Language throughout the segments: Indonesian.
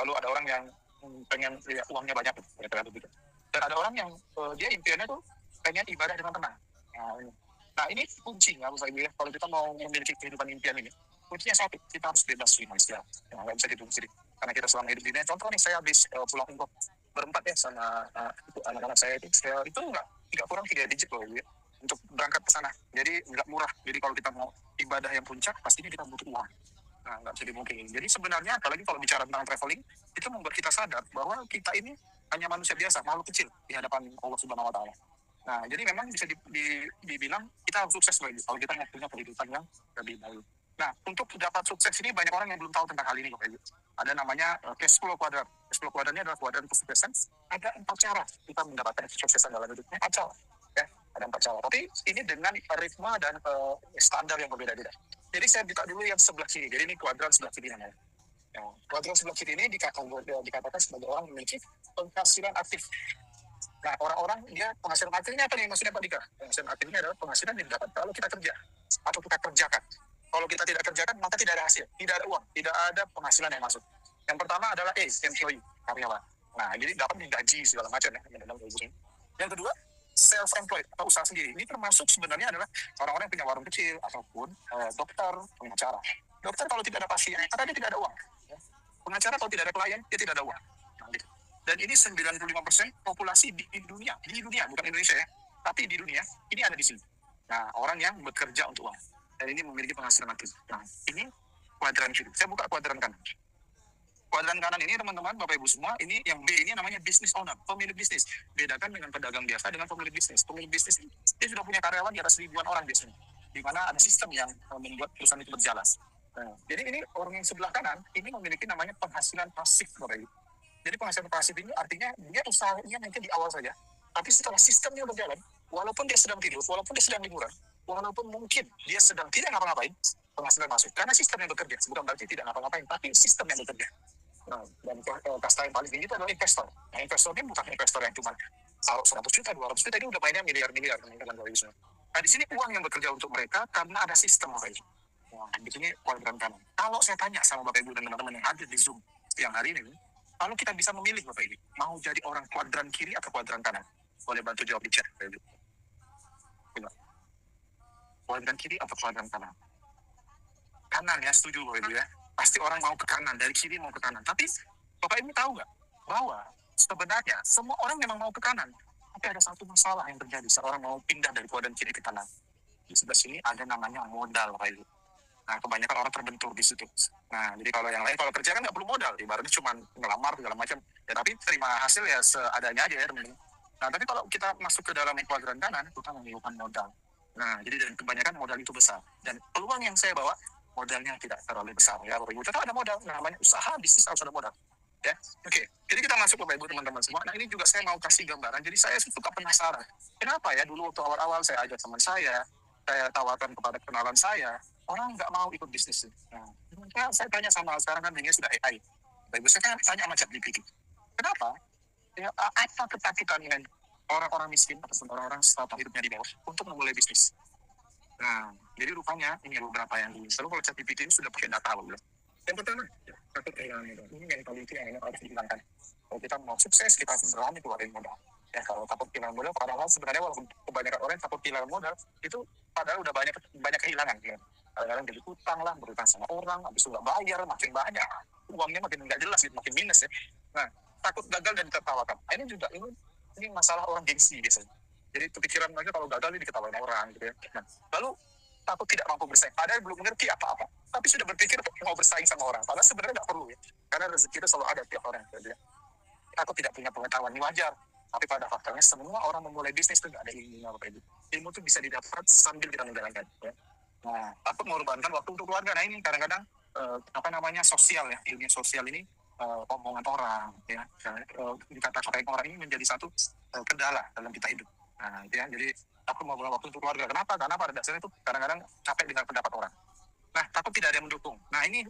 Lalu ada orang yang pengen lihat uangnya banyak, kira-kira begitu. Dan ada orang yang dia impiannya tuh pengen ibadah dengan tenang. Nah ini kuncinya menurut saya, kalau kita mau memiliki kehidupan impian ini, kuncinya satu, kita harus bebas finansial. Nggak bisa didukung sendiri. Karena kita selama hidup di dunia, contoh nih, saya habis pulang umroh berempat ya sama anak-anak saya itu nggak kurang 3 digit loh ya, untuk berangkat ke sana. Jadi nggak murah. Jadi kalau kita mau ibadah yang puncak, pastinya kita butuh uang. Nah, nggak bisa dimungkini. Jadi sebenarnya, apalagi kalau bicara tentang traveling, itu membuat kita sadar bahwa kita ini hanya manusia biasa, makhluk kecil di hadapan Allah Subhanahu Wa Taala. Nah, jadi memang bisa dibilang kita harus sukses kalau kita punya kehidupan yang lebih baik. Nah, untuk dapat sukses ini banyak orang yang belum tahu tentang hal ini loh. Ada namanya cash flow quadrant. Cash flow quadrant ini adalah kuadran kesuksesan. Ada 4 cara kita mendapatkan kesuksesan dalam hidupnya. 4 cara. Ya, ada 4 cara. Tapi ini dengan ritme dan standar yang berbeda-beda. Jadi saya buka dulu yang sebelah kiri. Jadi ini kuadran sebelah kiri namanya. Ya, kuadran sebelah kiri ini dikatakan sebagai orang memiliki penghasilan aktif. Nah, orang-orang dia penghasilan aktifnya apa nih? Maksudnya Pak Dika? Penghasilan aktifnya adalah penghasilan yang didapat kalau kita kerja atau kita kerjakan. Kalau kita tidak kerjakan, maka tidak ada hasil, tidak ada uang, tidak ada penghasilan yang masuk. Yang pertama adalah employee, karyawan. Nah, jadi dapat digaji segala macam ya. Yang kedua, self-employed atau usaha sendiri. Ini termasuk sebenarnya adalah orang-orang yang punya warung kecil ataupun dokter, pengacara. Dokter kalau tidak ada pasien, maka dia tidak ada uang. Pengacara kalau tidak ada klien, dia tidak ada uang. Nah, gitu. Dan ini 95% populasi di dunia, bukan Indonesia ya, tapi di dunia, ini ada di sini. Nah, orang yang bekerja untuk uang. Dan ini memiliki penghasilan aktif. Nah, ini kuadran kiri. Saya buka kuadran kanan. Kuadran kanan ini teman-teman, Bapak Ibu semua, ini yang B ini namanya business owner, pemilik bisnis. Bedakan dengan pedagang biasa dengan pemilik bisnis. Pemilik bisnis ini, dia sudah punya karyawan di atas ribuan orang biasanya. Di mana ada sistem yang membuat perusahaan itu berjalan. Nah, jadi ini orang yang sebelah kanan, ini memiliki namanya penghasilan pasif, Bapak Ibu. Jadi penghasilan pasif ini artinya dia usahanya mungkin di awal saja, tapi setelah sistemnya berjalan, walaupun dia sedang tidur, walaupun dia sedang liburan, walaupun mungkin dia sedang tidak ngapa-ngapain, penghasilan masuk. Karena sistem yang bekerja, bukan berarti tidak ngapa-ngapain, tapi sistem yang bekerja. Nah, dan kasta yang paling tinggi itu adalah investor. Nah, investor ini bukan investor yang cuma taruh 100 juta, 200 juta, ini udah mainnya miliar-miliar. Nah, di sini uang yang bekerja untuk mereka karena ada sistem, Bapak Ibu. Nah, di sini kuadran kanan. Kalau saya tanya sama Bapak Ibu dan teman-teman yang hadir di Zoom yang hari ini, kalau kita bisa memilih Bapak Ibu, mau jadi orang kuadran kiri atau kuadran kanan? Boleh bantu jawab di chat, Bapak Ibu. Kuadran kiri atau kuadran kanan? Kanan ya, setuju Bapak Ibu ya. Pasti orang mau ke kanan, dari kiri mau ke kanan. Tapi Bapak Ibu tahu nggak bahwa sebenarnya semua orang memang mau ke kanan. Tapi ada satu masalah yang terjadi, seorang mau pindah dari kuadran kiri ke kanan. Di sebelah sini ada namanya modal, Bapak Ibu. Nah, kebanyakan orang terbentur di situ. Nah, jadi kalau yang lain, kalau kerja kan nggak perlu modal. Ibaratnya cuma ngelamar segala macam. Ya, tapi terima hasil ya seadanya aja ya, teman-teman. Nah, tapi kalau kita masuk ke dalam kuadran kanan, kita memerlukan modal. Nah, jadi dan kebanyakan modal itu besar. Dan peluang yang saya bawa, modalnya tidak terlalu besar ya, Bapak Ibu. Tetap ada modal, namanya usaha, bisnis harus ada modal. Ya, oke. Jadi kita masuk Bapak Ibu teman-teman semua. Nah, ini juga saya mau kasih gambaran. Jadi saya suka penasaran. Kenapa ya dulu waktu awal-awal saya ajak teman saya tawarkan kepada kenalan saya, orang nggak mau ikut bisnis. Nah, saya tanya sama, sekarang kan dunia sudah AI. Bapak Ibu, saya tanya sama ChatGPT. Kenapa? Ya, apa ketakutan dengan orang-orang miskin ataupun orang-orang strata hidupnya di bawah untuk memulai bisnis? Nah, jadi rupanya ini beberapa yang dulu. Lalu kalau ChatGPT ini sudah pakai data loh. Yang pertama, takut kehilangan modal. Ini mentality yang harus dihilangkan. Kalau kita mau sukses, kita harus berani keluarin modal. Ya, kalau takut kehilangan modal, padahal sebenarnya walaupun kebanyakan orang takut kehilangan modal, itu padahal udah banyak kehilangan. Ya. Kadang-kadang jadi hutang lah, berhutang sama orang, habis itu nggak bayar, makin banyak. Uangnya makin nggak jelas, gitu, makin minus ya. Nah, takut gagal dan ditertawakan. Nah, ini juga, ini masalah orang gengsi biasanya. Jadi kepikiran mereka kalau gagal ini diketawain orang gitu ya. Nah, lalu takut tidak mampu bersaing. Padahal belum mengerti apa-apa. Tapi sudah berpikir mau bersaing sama orang. Padahal sebenarnya nggak perlu ya. Karena rezeki itu selalu ada tiap orang. Gitu ya. Aku tidak punya pengetahuan, ini wajar. Tapi pada faktanya semua orang memulai bisnis itu nggak ada ilmunya, Bapak Ibu. Ilmu itu bisa didapat sambil kita menjalankan. Ya. Nah, takut mengorbankan waktu untuk keluarga. Nah ini kadang-kadang sosial ya. Ilmu sosial ini omongan orang ya. Dikata-katain orang ini menjadi satu kendala dalam kita hidup. Nah, itu ya. Jadi aku mau buang waktu untuk keluarga. Kenapa? Karena pada dasarnya itu kadang-kadang capek dengan pendapat orang. Nah, takut tidak ada yang mendukung. Nah, ini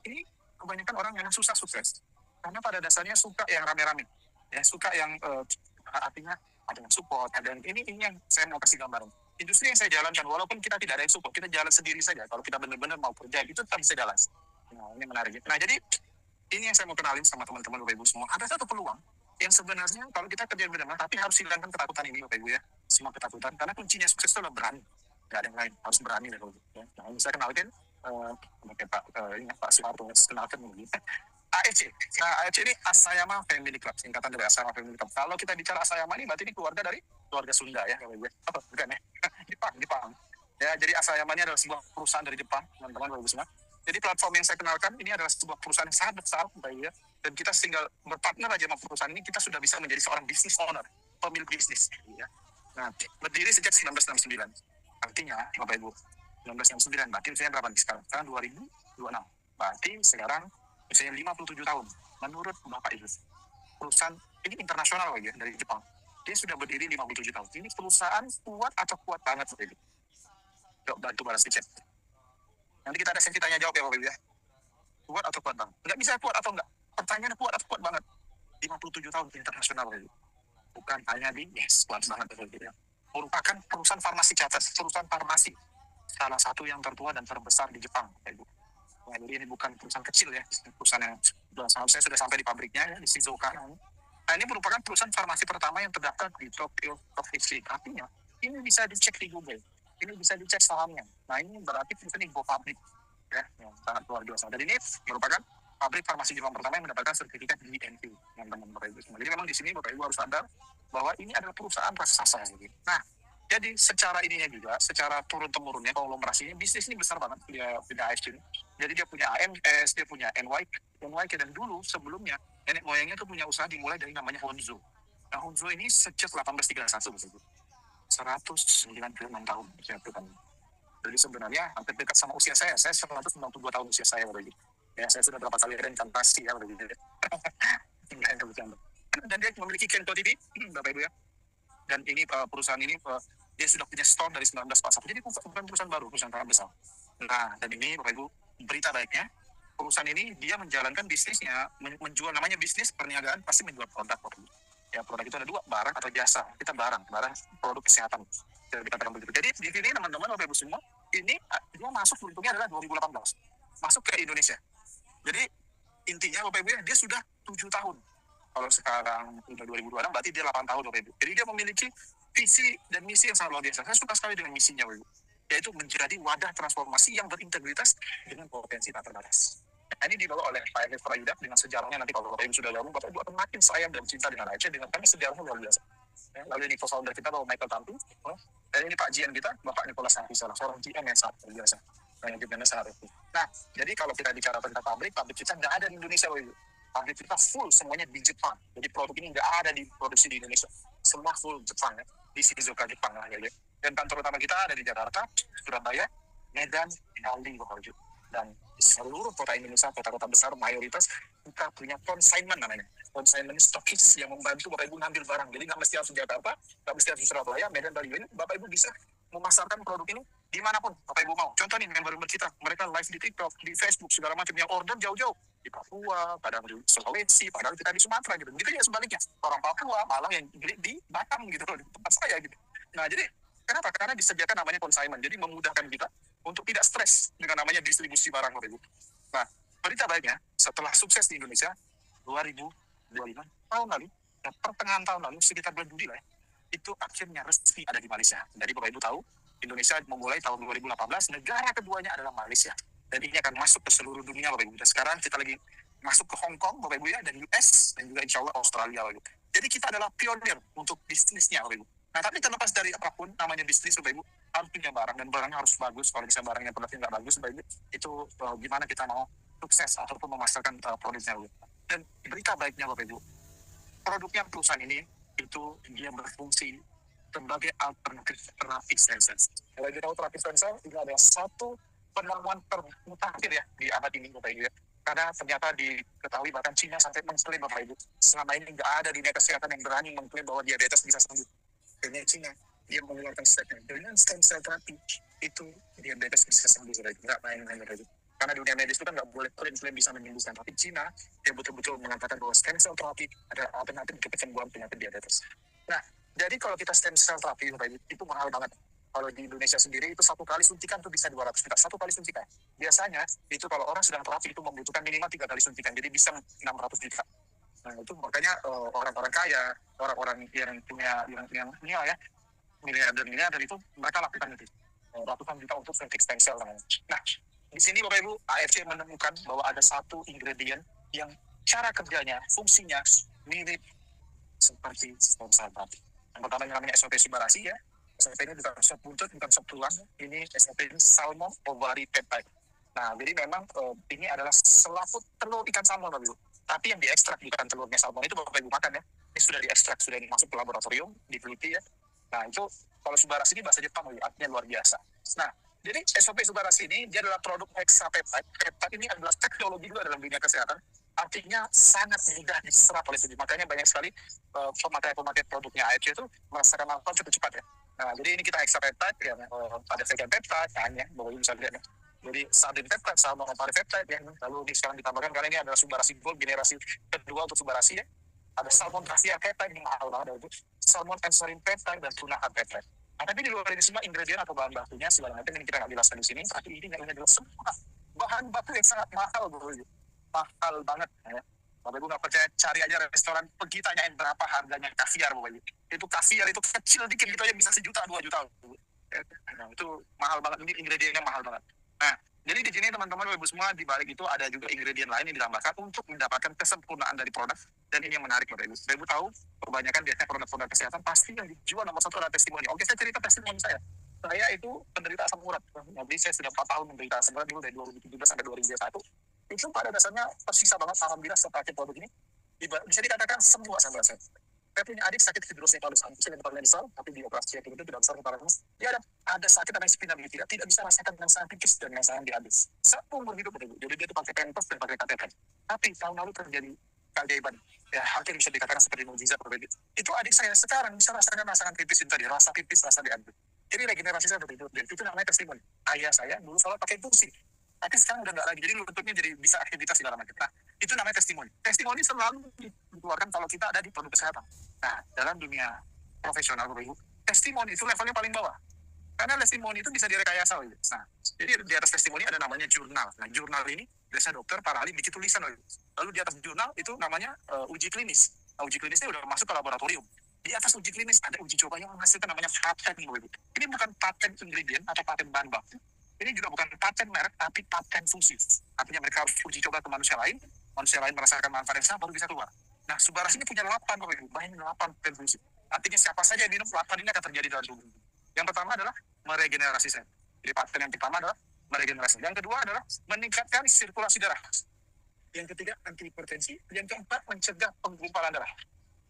kebanyakan orang yang susah sukses. Karena pada dasarnya suka yang rame-rame. Ya, suka yang artinya ada yang support, ada yang ini yang saya mau kasih gambaran. Industri yang saya jalankan, walaupun kita tidak ada yang support, kita jalan sendiri saja. Kalau kita benar-benar mau kerja, itu tetap bisa jalan. Nah, ini menarik. Nah, jadi Ini yang saya mau kenalin sama teman-teman Bapak Ibu semua. Ada satu peluang yang sebenarnya kalau kita kerja benar, tapi harus hilangkan ketakutan ini Bapak Ibu ya. Semua ketakutan, karena kuncinya sukses itu adalah berani. Gak ada yang lain, harus berani Bapak Ibu. Ya. Nah, ini saya kenalkan, ini Pak Soeharto, kenalkan ini. AEC. Nah, AEC ini Asayama Family Club, singkatan dari Asayama Family Club. Kalau kita bicara Asayama ini, berarti ini keluarga dari keluarga Sunda ya, Bapak Ibu. Oh, bukan ya. Jepang. Ya, jadi Asayama ini adalah sebuah perusahaan dari Jepang, teman-teman Bapak Ibu semua. Jadi platform yang saya kenalkan ini adalah sebuah perusahaan yang sangat besar, Bapak Ibu ya. Dan kita tinggal berpartner aja sama perusahaan ini, kita sudah bisa menjadi seorang business owner, pemilik bisnis. Ya. Nah, berdiri sejak 1969. Artinya, Bapak Ibu, 1969, berarti usianya berapa nih sekarang? Sekarang 2026. Berarti sekarang usianya 57 tahun. Menurut Bapak Ibu, perusahaan ini internasional Bapak Ibu ya, dari Jepang. Dia sudah berdiri 57 tahun. Ini perusahaan kuat atau kuat banget Bapak Ibu? Yuk, bantu balas di chat. Nanti kita ada sesi tanya jawab ya Bapak Ibu ya. Kuat atau kuat banget? Nggak bisa kuat atau enggak. Pertanyaannya kuat atau kuat banget. 57 tahun internasional Bapak Ibu. Bukan hanya di yes, kuat banget Bapak Ibu ya. Merupakan perusahaan farmasi catat, perusahaan farmasi salah satu yang tertua dan terbesar di Jepang Bapak Ibu. Nah, jadi ini bukan perusahaan kecil ya, perusahaan yang saya sudah sampai di pabriknya ya, di Shizuoka. Nah, ini merupakan perusahaan farmasi pertama yang terdaftar di Tokyo Stock Exchange. Artinya, ini bisa dicek di Google. Ini bisa dicek sahamnya. Nah, ini berarti perusahaan ini go public. Ya, yang sangat luar biasa. Dan ini merupakan pabrik farmasi Jepang pertama yang mendapatkan sertifikat GMP. Teman-teman Bapak Ibu semua. Jadi memang di sini Bapak Ibu harus sadar bahwa ini adalah perusahaan raksasa. Nah, jadi secara ininya juga, secara turun-temurunnya konglomerasinya, bisnis ini besar banget. Dia punya ASC ini. Jadi dia punya AMS, dia punya NYK, dan dulu sebelumnya nenek moyangnya tuh punya usaha dimulai dari namanya Honzo. Nah, Honzo ini sejak 1831, 196 tahun. Jadi sebenarnya hampir dekat sama usia saya 192 tahun usia saya. Ya, saya sudah berapa kali reinkarnasi ya. Dan dia memiliki Kento TV, Bapak Ibu ya. Dan ini perusahaan ini dia sudah punya store dari 1941. Jadi bukan perusahaan baru, perusahaan sangat besar. Nah, dan ini Bapak Ibu, berita baiknya, perusahaan ini dia menjalankan bisnisnya, menjual, namanya bisnis perniagaan, pasti menjual produk. Ya, produk itu ada dua, barang atau jasa. Kita barang produk kesehatan. Jadi di sini teman-teman Bapak Ibu semua, ini dia masuk untungnya adalah 2018. Masuk ke Indonesia. Jadi intinya Bapak Ibu ya, dia sudah 7 tahun. Kalau sekarang udah 2026, berarti dia 8 tahun Bapak Ibu. Jadi dia memiliki visi dan misi yang sangat luar biasa. Saya suka sekali dengan misinya Bapak Ibu. Yaitu menjadi wadah transformasi yang berintegritas dengan potensi tak terbatas. Nah, ini dibawa oleh Pak Emil Prayuda dengan sejarahnya. Nanti kalau Bapak Ibu sudah gabung, Bapak Ibu akan makin sayang dan cinta dengan Aceh, dengan kami sejarahnya luar biasa. Ya, lalu ini co-founder kita Bapak Michael Tantu, dan ini Pak GM kita Bapak Nicholas Hafizola, seorang GM yang sangat luar biasa. Nah, jadi kalau kita bicara tentang pabrik kita nggak ada di Indonesia Bapak Ibu. Pabrik kita full semuanya di Jepang. Jadi produk ini nggak ada diproduksi di Indonesia. Semua full Jepang ya, di Shizuoka Jepang lah ya. Dan kantor utama kita ada di Jakarta, Surabaya, Medan, Bali, Bapak Ibu. Dan di seluruh kota Indonesia, kota-kota besar mayoritas kita punya consignment namanya. Consignment stokis yang membantu Bapak Ibu ngambil barang. Jadi nggak mesti harus di Jakarta, nggak mesti harus di Surabaya, Medan, Bali. Ini Bapak Ibu bisa memasarkan produk ini dimanapun Bapak Ibu mau. Contoh nih member-member kita, mereka live di TikTok, di Facebook, segala macam, yang order jauh-jauh di Papua, kadang di Sulawesi, padahal kita di Sumatera gitu. Gitu ya sebaliknya, orang Papua malah yang beli di Batam gitu, di tempat saya gitu. Nah, jadi kenapa? Karena disediakan namanya consignment, jadi memudahkan kita untuk tidak stres dengan namanya distribusi barang Bapak Ibu. Nah, berita baiknya, setelah sukses di Indonesia 2025 tahun lalu, dan pertengahan tahun lalu, sekitar bulan Juli lah ya, itu akhirnya resmi ada di Malaysia. Jadi Bapak Ibu tahu, Indonesia memulai tahun 2018, negara keduanya adalah Malaysia. Dan ini akan masuk ke seluruh dunia Bapak Ibu. Dan sekarang kita lagi masuk ke Hong Kong Bapak Ibu ya, dan US, dan juga insya Allah Australia Bapak Ibu. Jadi kita adalah pionir untuk bisnisnya Bapak Ibu. Nah, tapi terlepas dari apapun namanya bisnis Bapak Ibu, harus punya barang, dan barangnya harus bagus. Kalau misalnya barangnya produknya nggak bagus Bapak Ibu, itu gimana kita mau sukses ataupun memasarkan produknya Bapak Ibu. Dan berita baiknya Bapak Ibu, produknya perusahaan ini itu dia berfungsi sebagai alternatif terapi stem cell. Kalau kita tahu terapi stem cell, ini adalah satu penemuan termutakhir ya di abad ini Bapak Ibu ya. Karena ternyata diketahui bahkan Cina sampai mengklaim Bapak Ibu, selama ini nggak ada dunia kesehatan yang berani mengklaim bahwa diabetes bisa sembuh. Karena Cina, dia mengeluarkan statement dengan stem cell terapi itu diabetes bisa sembuh Bapak Ibu. Nggak main-main Bapak Ibu. Karena dunia medis itu kan nggak boleh klaim bisa menyembuhkan. Tapi Cina, dia betul-betul mengatakan bahwa stem cell terapi adalah alternatif untuk kesembuhan penyakit diabetes. Nah, jadi kalau kita stem cell terapi Bapak Ibu, itu mahal banget. Kalau di Indonesia sendiri itu satu kali suntikan tuh bisa 200 juta. Satu kali suntikan. Biasanya itu kalau orang sedang terapi itu membutuhkan minimal 3 kali suntikan. Jadi bisa 600 juta. Nah itu makanya orang-orang kaya, orang-orang yang punya yang punya ya miliarder itu mereka lakukan itu ratusan juta untuk suntik stem cell namanya. Nah di sini Bapak Ibu AFC menemukan bahwa ada satu ingredient yang cara kerjanya, fungsinya mirip seperti stem cell tadi. Yang pertama yang namanya SOP Subarasi ya. SOP ini bukan sop buntut, bukan sop tulang. Ini SOP ini salmon ovary peptide. Nah, jadi memang ini adalah selaput telur ikan salmon, Bapak Ibu. Tapi yang diekstrak bukan telurnya salmon itu Bapak Ibu makan ya. Ini sudah diekstrak, sudah dimasuk ke laboratorium, diteliti ya. Nah, itu kalau Subarasi ini bahasa Jepang, artinya luar biasa. Nah, jadi SOP Subarasi ini dia adalah produk hexapeptide. Peptide ini adalah teknologi juga dalam dunia kesehatan. Artinya sangat mudah diserap oleh tubuh. Makanya banyak sekali pemakai produknya AFC itu merasakan manfaat cukup cepat ya. Nah, jadi ini kita hexapeptide ya, ada vegan peptide, ya, Bapak Ibu bisa lihat ya. Jadi sardine peptide, salmon ovary peptide ya. Lalu ini sekarang ditambahkan karena ini adalah Subarasi Gold generasi kedua untuk Subarasi ya. Ada salmon caviar peptide yang mahal banget itu, salmon ensarin peptide dan tuna hard peptide. Nah, tapi di luar ini semua ingredient atau bahan bakunya segala macam ini kita nggak jelaskan di sini. Tapi ini adalah semua bahan baku yang sangat mahal, mahal banget. Ya. Bapak Ibu nggak percaya, cari aja restoran, pergi tanyain berapa harganya kaviar, Bapak Ibu. Itu kaviar itu kecil dikit gitu aja bisa 1 juta 2 juta. Nah, itu mahal banget, ini ingredientnya mahal banget. Nah, jadi di sini teman-teman Bapak Ibu semua di balik itu ada juga ingredient lain yang ditambahkan untuk mendapatkan kesempurnaan dari produk. Dan ini yang menarik Bapak Ibu. Bapak Ibu tahu kebanyakan biasanya produk-produk kesehatan pasti yang dijual nomor satu adalah testimoni. Oke, saya cerita testimoni saya. Saya itu penderita asam urat. Jadi saya sudah 4 tahun menderita asam urat dulu dari 2017 sampai 2021. Itu pada dasarnya tersisa banget alhamdulillah setelah pakai produk ini. Bisa dikatakan semua sama saya. Saya punya adik sakit hidrosefalus akut yang besar, tapi di operasi itu tidak besar kepalanya. Dia ada sakit namanya spina bifida, tidak bisa rasakan dengan sangat tipis dan yang sangat dihabis. Seumur hidup itu, jadi dia itu pakai pempes dan pakai kateter. Tapi tahun lalu terjadi keajaiban. Ya, hampir bisa dikatakan seperti mukjizat berbeda. Itu adik saya sekarang bisa rasakan rasakan tipis itu tadi, rasa tipis, rasa dihabis. Jadi regenerasi saya begitu. Dan itu namanya testimoni. Ayah saya dulu selalu pakai fungsi. Tapi sekarang udah nggak lagi, jadi lututnya jadi bisa aktivitas segala macam. Nah, itu namanya testimoni. Testimoni selalu dikeluarkan kalau kita ada di produk kesehatan. Nah, dalam dunia profesional, Bapak Ibu, testimoni itu levelnya paling bawah. Karena testimoni itu bisa direkayasa. Nah, jadi di atas testimoni ada namanya jurnal. Nah, jurnal ini biasa dokter, para ahli bikin tulisan. Lalu di atas jurnal itu namanya uji klinis. Nah, uji klinisnya udah masuk ke laboratorium. Di atas uji klinis ada uji coba yang menghasilkan namanya paten. Ini bukan paten ingredient atau paten bahan baku. Ini juga bukan paten merek, tapi paten fungsi. Artinya mereka harus uji coba ke manusia lain merasakan manfaat yang sama baru bisa keluar. Nah, Subarasi ini punya 8, Bapak Ibu. Bayangin 8 paten fungsi. Artinya siapa saja yang minum 8 ini akan terjadi dalam tubuh. Yang pertama adalah meregenerasi sel. Jadi paten yang pertama adalah meregenerasi. Yang kedua adalah meningkatkan sirkulasi darah. Yang ketiga antihipertensi. Yang keempat mencegah penggumpalan darah.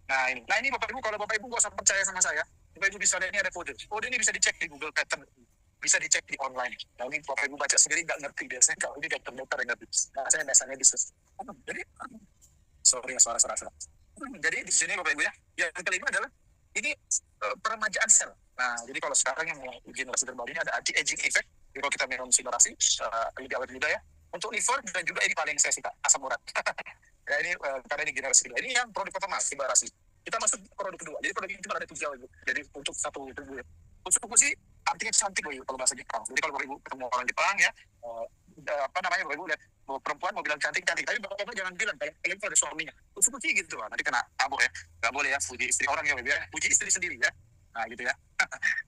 Nah ini Bapak Ibu, kalau Bapak Ibu nggak usah percaya sama saya, Bapak Ibu bisa lihat ini ada kode. Kode ini bisa dicek di Google Patent, bisa dicek di online. Nah ini Bapak Ibu baca sendiri nggak ngerti biasanya kalau ini dokter-dokter yang ngerti. Nah saya biasanya bisa. Jadi sorry suara. Jadi di sini Bapak Ibu ya. Yang kelima adalah ini peremajaan sel. Nah jadi kalau sekarang yang generasi terbaru ini ada anti-aging effect. Jadi kalau kita minum Subarasi lebih awet muda ya. Untuk liver dan juga ini paling saya suka asam urat. Ya ini karena ini generasi kedua. Ini yang produk pertama Subarasi. Kita masuk produk kedua. Jadi produk ini cuma ada 7 Ibu. Jadi untuk satu tubuh. Untuk kusi artinya cantik Ibu kalau bahasa Jepang. Jadi kalau Ibu ketemu orang Jepang ya, apa namanya Ibu lihat perempuan mau bilang cantik, tapi Bapak jangan bilang kalau itu ada suaminya. Kusi gitu lah. Nanti kena tabok ya. Nggak boleh ya puji istri orang ya, ya. Puji istri sendiri ya. Nah gitu ya.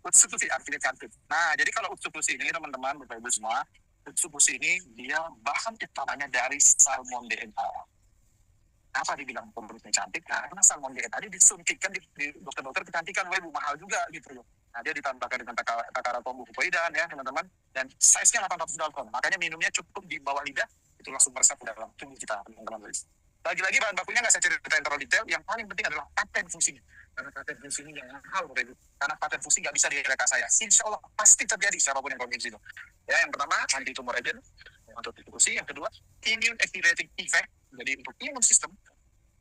Utsukushi artinya cantik. Nah jadi kalau Utsukushi ini teman-teman Bapak Ibu semua, Utsukushi ini dia bahan utamanya dari salmon DNA. Kenapa dibilang produknya cantik? Karena salmon DNA ini disuntikkan di dokter-dokter kecantikan, Ibu mahal juga gitu loh. Nah dia ditambahkan dengan takaran kombukoidan ya teman-teman, dan size-nya 800 dalton. Makanya minumnya cukup di bawah lidah, itu langsung meresap ke dalam tubuh kita teman-teman. Lagi-lagi bahan bakunya nggak saya ceritain terlalu detail. Yang paling penting adalah paten fungsinya. Karena paten fungsinya yang mahal, Bapak Ibu. Karena paten fungsi nggak bisa direkayasa. Insya Allah pasti terjadi siapapun yang konsumsi itu. Ya, yang pertama anti-tumor agent untuk fungsi. Yang kedua immune activating effect. Jadi untuk imun sistem,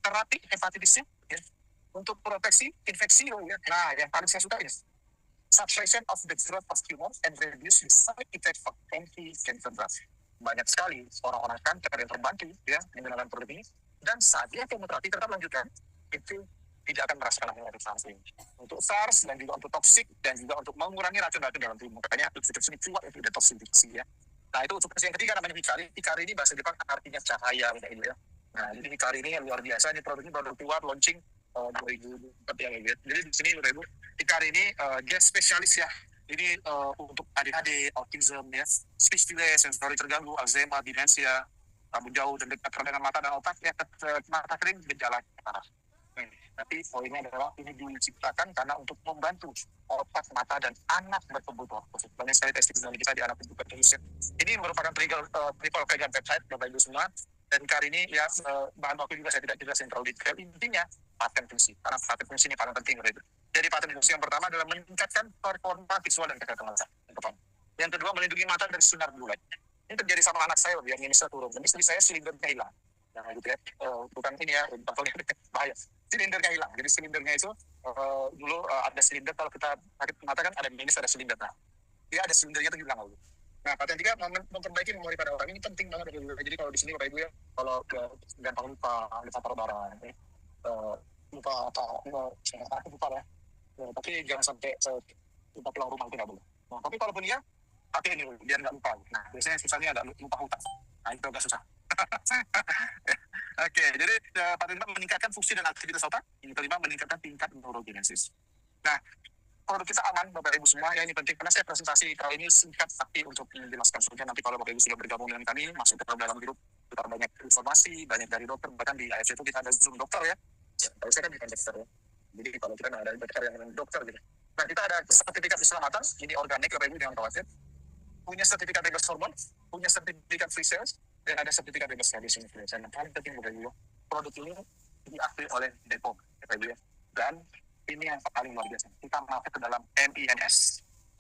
terapi hepatitis C, ya. Untuk proteksi infeksi. Ya. Nah, yang paling saya suka ini suppression of the growth of tumor and reduce the side effect of anti-cancer drugs. Banyak sekali orang-orang kanker yang terbantu ya menggunakan produk ini. Dan saat dia kemoterapi tetap lanjutkan, itu tidak akan merasakan namanya efek untuk SARS dan juga untuk toksik dan juga untuk mengurangi racun-racun dalam tubuh. Makanya virus ini kuat untuk detoksifikasi ya. Nah itu untuk yang ketiga namanya Hikari. Hikari ini bahasa Jepang artinya cahaya ya. Nah jadi Hikari ini luar biasa. Ini produknya baru keluar launching 2004 ya. Jadi di sini Hikari ini dia spesialis ya. Ini untuk ADHD, autism ya, speech delay, sensori terganggu, Alzheimer, demensia, rambut jauh dan dekat dengan mata dan otak ya, mata kering gejala parah. Tapi poinnya adalah ini diciptakan karena untuk membantu otak, mata, dan anak berkebutuhan khusus. Banyak sekali testimoni kita di anak berkebutuhan khusus. Ini merupakan triple vegan peptide, Bapak Ibu semua. Dan kali ini ya bahan baku juga saya tidak jelas yang terlalu detail. Intinya paten fungsi, karena paten fungsi ini paling penting. Bapak Ibu. Jadi paten fungsi yang pertama adalah meningkatkan performa visual dan kesehatan mata. Yang kedua melindungi mata dari sinar blue light. Ini terjadi sama anak saya, yang ini turun. Dan istri saya silindernya hilang. Nah, gitu ya. Bukan ini ya, bahaya. Silindernya hilang. Jadi silindernya itu dulu ada silinder, kalau kita sakit mata kan ada minus, ada silinder. Nah, dia ada silindernya itu hilang. Nah, paten tiga memperbaiki memori pada orang ini penting banget. Jadi kalau di sini Bapak Ibu ya, kalau gampang lupa taruh barang, lupa aku lupa ya. Tapi jangan sampai lupa pulang rumah itu nggak boleh. Nah, tapi kalaupun dia pakai ini biar nggak lupa. Nah, biasanya susahnya ada lupa hutang. Nah, itu agak susah. Oke, jadi paling meningkatkan fungsi dan aktivitas otak. Yang kelima meningkatkan tingkat neurogenesis. Nah, produk kita aman, Bapak Ibu semua. Ya ini penting karena saya presentasi kali ini singkat tapi untuk menjelaskan semuanya. Nanti kalau Bapak Ibu sudah bergabung dengan kami, masuk ke dalam grup, kita banyak informasi, banyak dari dokter. Bahkan di AFC itu kita ada Zoom dokter ya. Kalau saya kan bukan dokter ya. Jadi kalau kita nggak ada dokter yang dokter gitu. Nah, kita ada sertifikat keselamatan. Ini organik, Bapak Ibu jangan khawatir. Punya sertifikat bebas hormon, punya sertifikat free sales, dan ada sertifikat bebas radiasi influenza. Yang paling penting Bapak Ibu, produk ini diakui oleh Bepom, Bapak Ibu ya. Dan ini yang paling luar biasa. Kita masuk ke dalam MINS.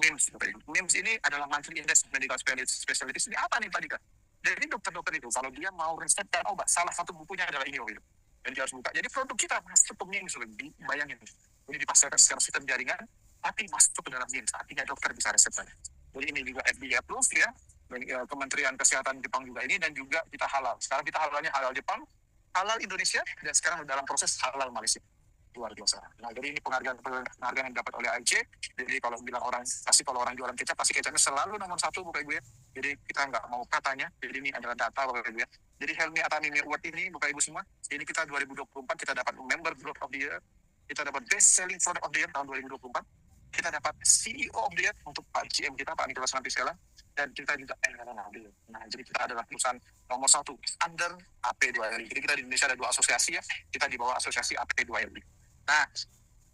MIMS, Bapak Ibu. MIMS ini adalah Monthly Index Medical Specialties. Ini apa nih Pak Dika? Jadi dokter-dokter itu, kalau dia mau resepkan obat, salah satu bukunya adalah ini Bapak Ibu. Dan dia harus buka. Jadi produk kita masuk ke MIMS, bayangin. Ini dipasarkan secara sistem jaringan, tapi masuk ke dalam MIMS. Artinya dokter bisa resepkan. Jadi ini juga FDA approved ya. Kementerian Kesehatan Jepang juga ini, dan juga kita halal. Sekarang kita halalnya halal Jepang, halal Indonesia, dan sekarang dalam proses halal Malaysia. Luar biasa. Nah, jadi ini penghargaan yang dapat oleh AIC. Jadi kalau bilang orang, pasti kalau orang jualan kecap, pasti kecapnya selalu nomor 1 Bapak Ibu ya. Jadi kita nggak mau katanya. Jadi ini adalah data Bapak Ibu ya. Jadi Helmi Atamimi Award ini Bapak Ibu semua, ini kita 2024 kita dapat Member Growth of the Year, kita dapat Best Selling Product of the Year tahun 2024. Kita dapat CEO of the Year untuk Pak GM kita, Pak Nicholas Nantisela, dan kita juga Nah, jadi kita adalah perusahaan nomor 1 under AP2LI. Jadi kita di Indonesia ada 2 asosiasi ya, kita di bawah asosiasi AP2LI. Nah,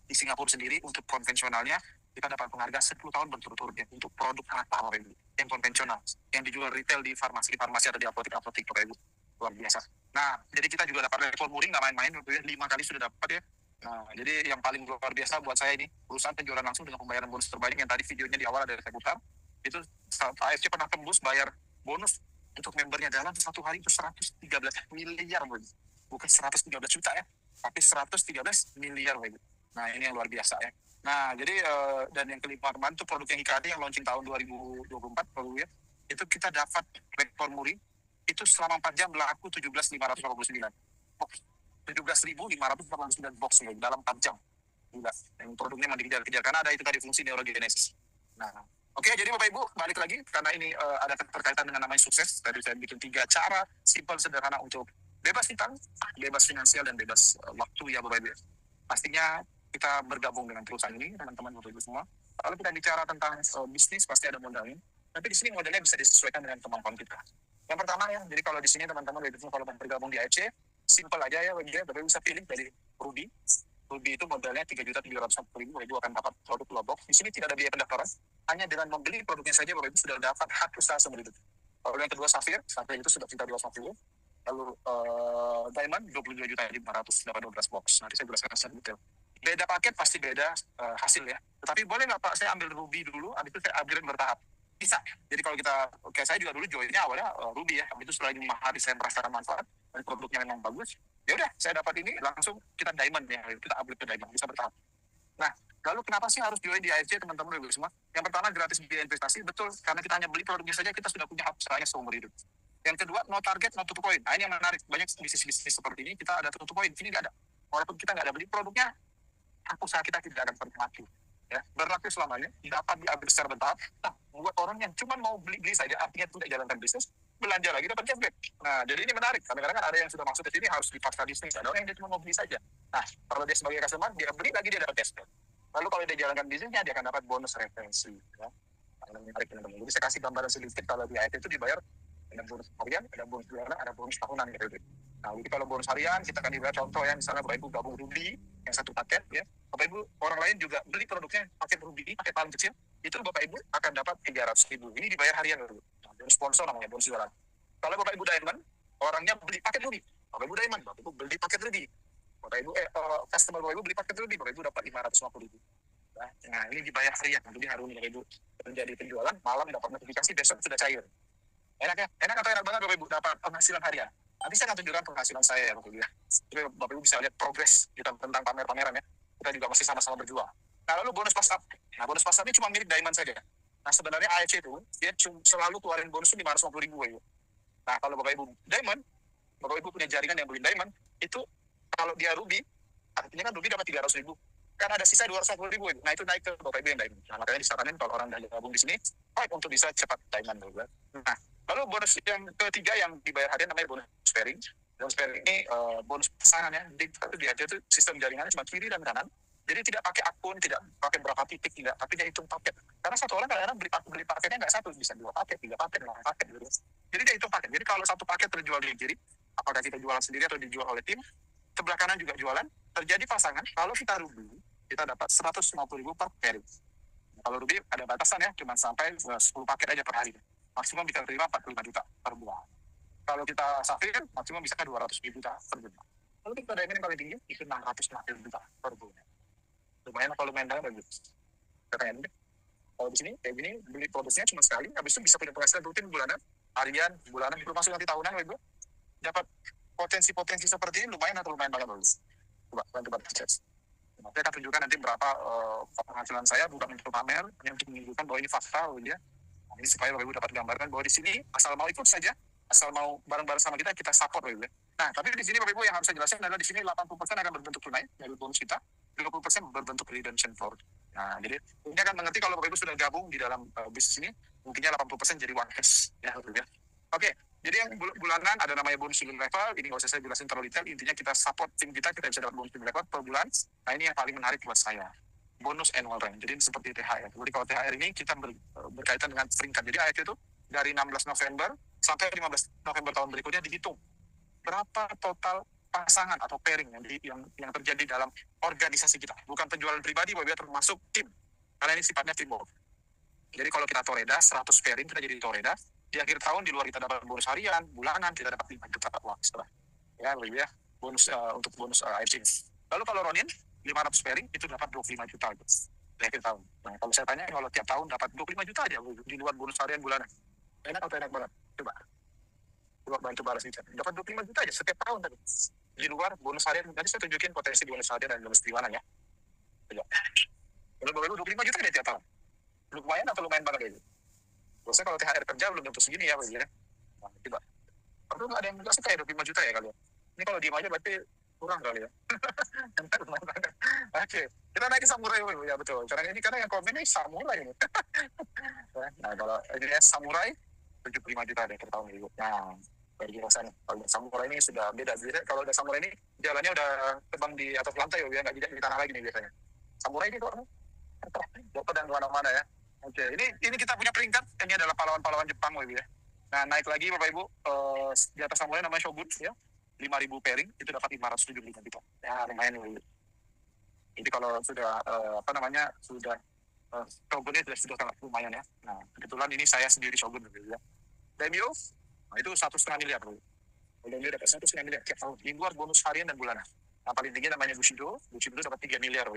di Singapura sendiri untuk konvensionalnya kita dapat penghargaan 10 tahun berturut-turut ya, untuk produk apa Bapak Ibu yang konvensional, yang dijual retail di farmasi atau di apotek Bapak Ibu. Luar biasa. Nah, jadi kita juga dapat rekor muri, nggak main-main, 5 kali sudah dapat ya. Nah, jadi yang paling luar biasa buat saya ini, perusahaan penjualan langsung dengan pembayaran bonus terbanyak yang tadi videonya di awal ada saya putar. Itu AFC pernah tembus bayar bonus untuk membernya dalam 1 hari itu 113 miliar, bukan 113 juta ya, tapi 113 miliar. Nah, ini yang luar biasa ya. Nah, jadi dan yang kelima kemarin itu produk yang IKD yang launching tahun 2024 ya, itu kita dapat rekor muri itu selama 4 jam berlaku 17.589 box. 17.589 box dalam 4 jam. Gila. Yang produknya memang dikejar-kejar karena ada itu tadi fungsi neurogenesis. Nah, oke, jadi Bapak Ibu balik lagi karena ini ada terkaitan dengan namanya sukses. Tadi saya bikin 3 cara simpel sederhana untuk bebas hutang, bebas finansial, dan bebas waktu ya Bapak Ibu. Pastinya kita bergabung dengan perusahaan ini, teman-teman Bapak Ibu semua. Kalau kita bicara tentang bisnis pasti ada modalnya. Tapi di sini modelnya bisa disesuaikan dengan kemampuan kita. Yang pertama ya, jadi kalau di sini teman-teman Bapak Ibu kalau bergabung di AFC, simple aja ya, Bapak Ibu bisa pilih dari Ruby. Ruby itu modalnya 3.750.000, Bapak Ibu akan dapat produk low box. Di sini tidak ada biaya pendaftaran, hanya dengan membeli produknya saja Bapak Ibu sudah dapat hak usaha seumur hidup. Kalau yang kedua Safir itu sudah 3.250. Lalu Diamond 22.500 dapat 12 box. Nanti saya jelaskan secara detail. Beda paket pasti beda hasil ya. Tetapi boleh nggak Pak, saya ambil Ruby dulu, habis itu saya upgrade bertahap. Bisa. Jadi kalau kita, kayak saya juga dulu joinnya awalnya Ruby ya, habis itu setelah mahal saya merasakan manfaat dan produknya memang bagus, ya udah saya dapat ini langsung kita Diamond ya, kita upgrade ke Diamond, bisa bertahap. Nah, lalu kenapa sih harus join di AFC teman-teman semua? Yang pertama gratis biaya investasi, betul, karena kita hanya beli produknya saja kita sudah punya hak usahanya seumur hidup. Yang kedua no target, no to point. Nah, ini yang menarik, banyak bisnis-bisnis seperti ini kita ada to point, ini nggak ada. walaupun kita nggak ada beli produknya, usaha kita tidak akan pernah mati. Ya, berlaku selamanya, dapat diambil secara bertahap. Nah, buat orang yang cuma mau beli-beli saja, artinya tidak jalankan bisnis, belanja lagi dapat cashback. Nah, jadi ini menarik. Kadang-kadang kan ada yang sudah masuk ke sini harus dipaksa bisnis. Ada orang yang dia cuma mau beli saja. Nah, kalau dia sebagai customer, dia beli lagi dia dapat cashback. Lalu kalau dia jalankan bisnisnya, dia akan dapat bonus referensi. Ya. Nah, menarik teman-teman. Jadi saya kasih gambaran sedikit kalau di IT itu dibayar ada bonus harian, ada bonus bulanan, ada bonus tahunan gitu. Nah, jadi kalau bonus harian kita akan dibayar contoh ya, misalnya Bapak Ibu gabung Ruby yang satu paket ya. Bapak Ibu orang lain juga beli produknya paket Ruby, paket paling kecil, itu Bapak Ibu akan dapat 300.000. Ini dibayar harian dulu. Nah, bonus sponsor namanya, bonus jualan. Kalau Bapak Ibu Diamond, orangnya beli paket Ruby. Bapak Ibu Diamond, Bapak Ibu beli paket Ruby. Bapak Ibu customer Bapak Ibu beli paket Ruby, Bapak Ibu dapat 550.000. Nah, ini dibayar harian. Jadi hari ini Bapak Ibu menjadi penjualan, malam dapat notifikasi, besok sudah cair. Enak ya? Enak atau enak banget Bapak Ibu dapat penghasilan harian? Nanti saya akan tunjukkan penghasilan saya ya Bapak Ibu ya. Jadi Bapak Ibu bisa lihat progres kita tentang pamer-pameran ya. Kita juga masih sama-sama berjuang. Nah, lalu bonus pas up. Nah, bonus pas up ini cuma milik Diamond saja. Nah, sebenarnya AEC itu dia selalu keluarin bonus 550.000 Bapak Ibu. Nah, kalau Bapak Ibu Diamond, Bapak Ibu punya jaringan yang beli Diamond, itu kalau dia Ruby, artinya kan Ruby dapat 300.000. Kan ada sisa 250.000. Nah, itu naik ke Bapak Ibu yang Diamond. Nah, makanya disarankan kalau orang yang gabung di sini, untuk bisa cepat Diamond. Nah, lalu bonus yang ketiga yang dibayar harian namanya bonus pairing. Bonus pairing ini bonus pasangan ya. Jadi dia itu sistem jaringannya cuma kiri dan kanan. Jadi tidak pakai akun, tidak pakai berapa titik, tidak. Tapi dia hitung paket. Karena satu orang kadang-kadang beli paketnya nggak satu, bisa 2 paket, 3 paket, 5 paket. Gitu. Jadi dia hitung paket. Jadi kalau satu paket terjual di kiri, apakah kita jualan sendiri atau dijual oleh tim, sebelah kanan juga jualan, terjadi pasangan. Kalau kita rugi, kita dapat 150.000 per pairing. Kalau Ruby ada batasan ya, cuma sampai 10 paket aja per hari. Maksimum bisa terima 45 juta per bulan. Kalau kita Safir, maksimum bisa 200 juta per bulan. Lalu kita Diamond yang paling tinggi, itu 650 juta per bulan. Lumayan kalau main dalam bagus. Keren deh. Kalau di sini, kayak gini, beli produksinya cuma sekali, habis itu bisa punya penghasilan rutin bulanan, harian, bulanan, itu masuk nanti tahunan, Ibu. Dapat potensi-potensi seperti ini lumayan atau lumayan banget bagus. Coba, bantu cek. Saya akan tunjukkan nanti berapa penghasilan saya, bukan untuk pamer, hanya untuk menunjukkan bahwa ini fakta, ya. Nah, ini supaya Bapak Ibu dapat gambarkan bahwa di sini asal mau ikut saja, asal mau bareng-bareng sama kita support Bapak Ibu. Nah, tapi di sini Bapak Ibu yang harus saya jelaskan adalah di sini 80% akan berbentuk tunai dari bonus kita, 20% berbentuk redemption forward. Nah, jadi ini akan mengerti kalau Bapak Ibu sudah gabung di dalam bisnis ini, mungkinnya 80% jadi one cash, ya Bapak Ibu ya. Oke, jadi yang bulanan ada namanya bonus level, ini nggak usah saya jelasin terlalu detail, intinya kita support tim kita bisa dapat bonus level per bulan. Nah, ini yang paling menarik buat saya. Bonus annual rank. Jadi seperti THR. Jadi kalau THR ini kita berkaitan dengan peringkat. Jadi AET itu dari 16 November sampai 15 November tahun berikutnya dihitung berapa total pasangan atau pairing yang terjadi dalam organisasi kita. Bukan penjualan pribadi, Bapak termasuk tim. Karena ini sifatnya teamwork. Jadi kalau kita toreda 100 pairing, kita jadi toreda. Di akhir tahun di luar kita dapat bonus harian, bulanan, kita dapat 5 juta uang setelah. Ya, Bapak ya. Bonus untuk bonus AFC. Lalu kalau Ronin 500 pairing itu dapat 25 juta gitu, di akhir tahun. Nah, kalau saya tanya kalau tiap tahun dapat 25 juta aja di luar bonus harian bulanan. Enak atau enak banget? Coba bantu balas ini. Dapat 25 juta aja setiap tahun tadi. Di luar bonus harian. Nanti saya tunjukin potensi bonus harian dan bonus bulanan ya. Coba. Kalau Bapak Ibu 25 juta deh tiap tahun. Lumayan atau lumayan banget gitu? Biasanya kalau THR kerja belum tentu segini ya, Bapak ya. Nah, coba. Kalau nggak ada yang nggak suka ya 25 juta ya kalian. Ini kalau diem aja berarti kurang kali ya. Oke, kita naik ke samurai ya, betul. Karena yang komen ini samurai ini. Nah, kalau ini samurai 75 juta deh per tahun ibu. Nah, bagi rasanya kalau samurai ini sudah beda. Kalau udah samurai ini jalannya udah terbang di atas lantai ya, nggak di tanah lagi nih biasanya. Samurai ini kok dapat dan kemana-mana ya. Oke, ini kita punya peringkat. Ini adalah pahlawan-pahlawan Jepang ya. Nah, naik lagi Bapak Ibu di atas samurai namanya Shogun ya. 5.000 pairing itu dapat 575 juta. Ya, lumayan nih. Jadi kalau sudah sudah Shogunnya sudah sangat lumayan ya. Nah, kebetulan ini saya sendiri Shogun ya. Daimyo, nah itu 1,5 miliar. Daimyo dapat 1,5 miliar tiap tahun. Di luar bonus harian dan bulanan. Nah, paling tinggi namanya Bushido dapat 3 miliar.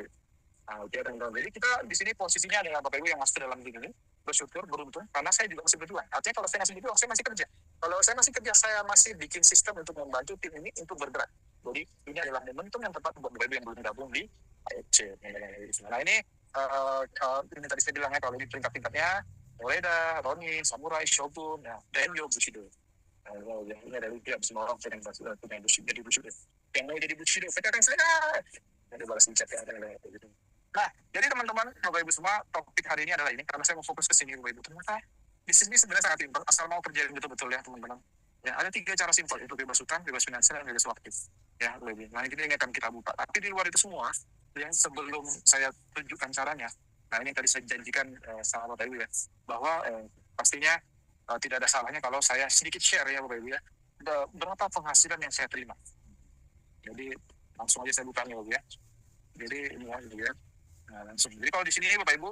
Nah, jadi kita di sini posisinya adalah Bapak Ibu yang masuk dalam ini bersyukur, beruntung, karena saya juga masih berjuang. Artinya kalau saya masih berjuang, saya masih kerja. Kalau saya masih kerja, saya masih bikin sistem untuk membantu tim ini untuk bergerak. Jadi ini adalah momentum yang tepat buat Bapak Ibu yang belum gabung di AFC. Nah ini tadi saya bilang ya, kalau ini peringkat-peringkatnya, Toreda, Ronin, Samurai, Shogun, Daimyo, Bushido. Ini ada pihak semua orang yang punya Bushido. yang mau jadi Bushido, PKK saya. Ada balas di chat ya, ada gitu. Nah, jadi teman-teman, Bapak Ibu semua, topik hari ini adalah ini, karena saya mau fokus ke sini, Bapak Ibu. Ternyata, bisnis ini sebenarnya sangat simpel, asal mau kerjain betul-betul ya, teman-teman. Ya, ada 3 cara simpel, itu bebas hutang, bebas finansial, dan bebas waktu. Ya, Bapak Ibu. Nah, ini akan kita buka. Tapi di luar itu semua, yang sebelum saya tunjukkan caranya, nah ini tadi saya janjikan sama Bapak Ibu ya, bahwa pastinya tidak ada salahnya kalau saya sedikit share ya Bapak Ibu ya, berapa penghasilan yang saya terima. Jadi langsung aja saya buka nih Bapak Ibu ya. Jadi ini ya Bapak Ibu ya. Nah, langsung. Jadi kalau di sini Bapak Ibu,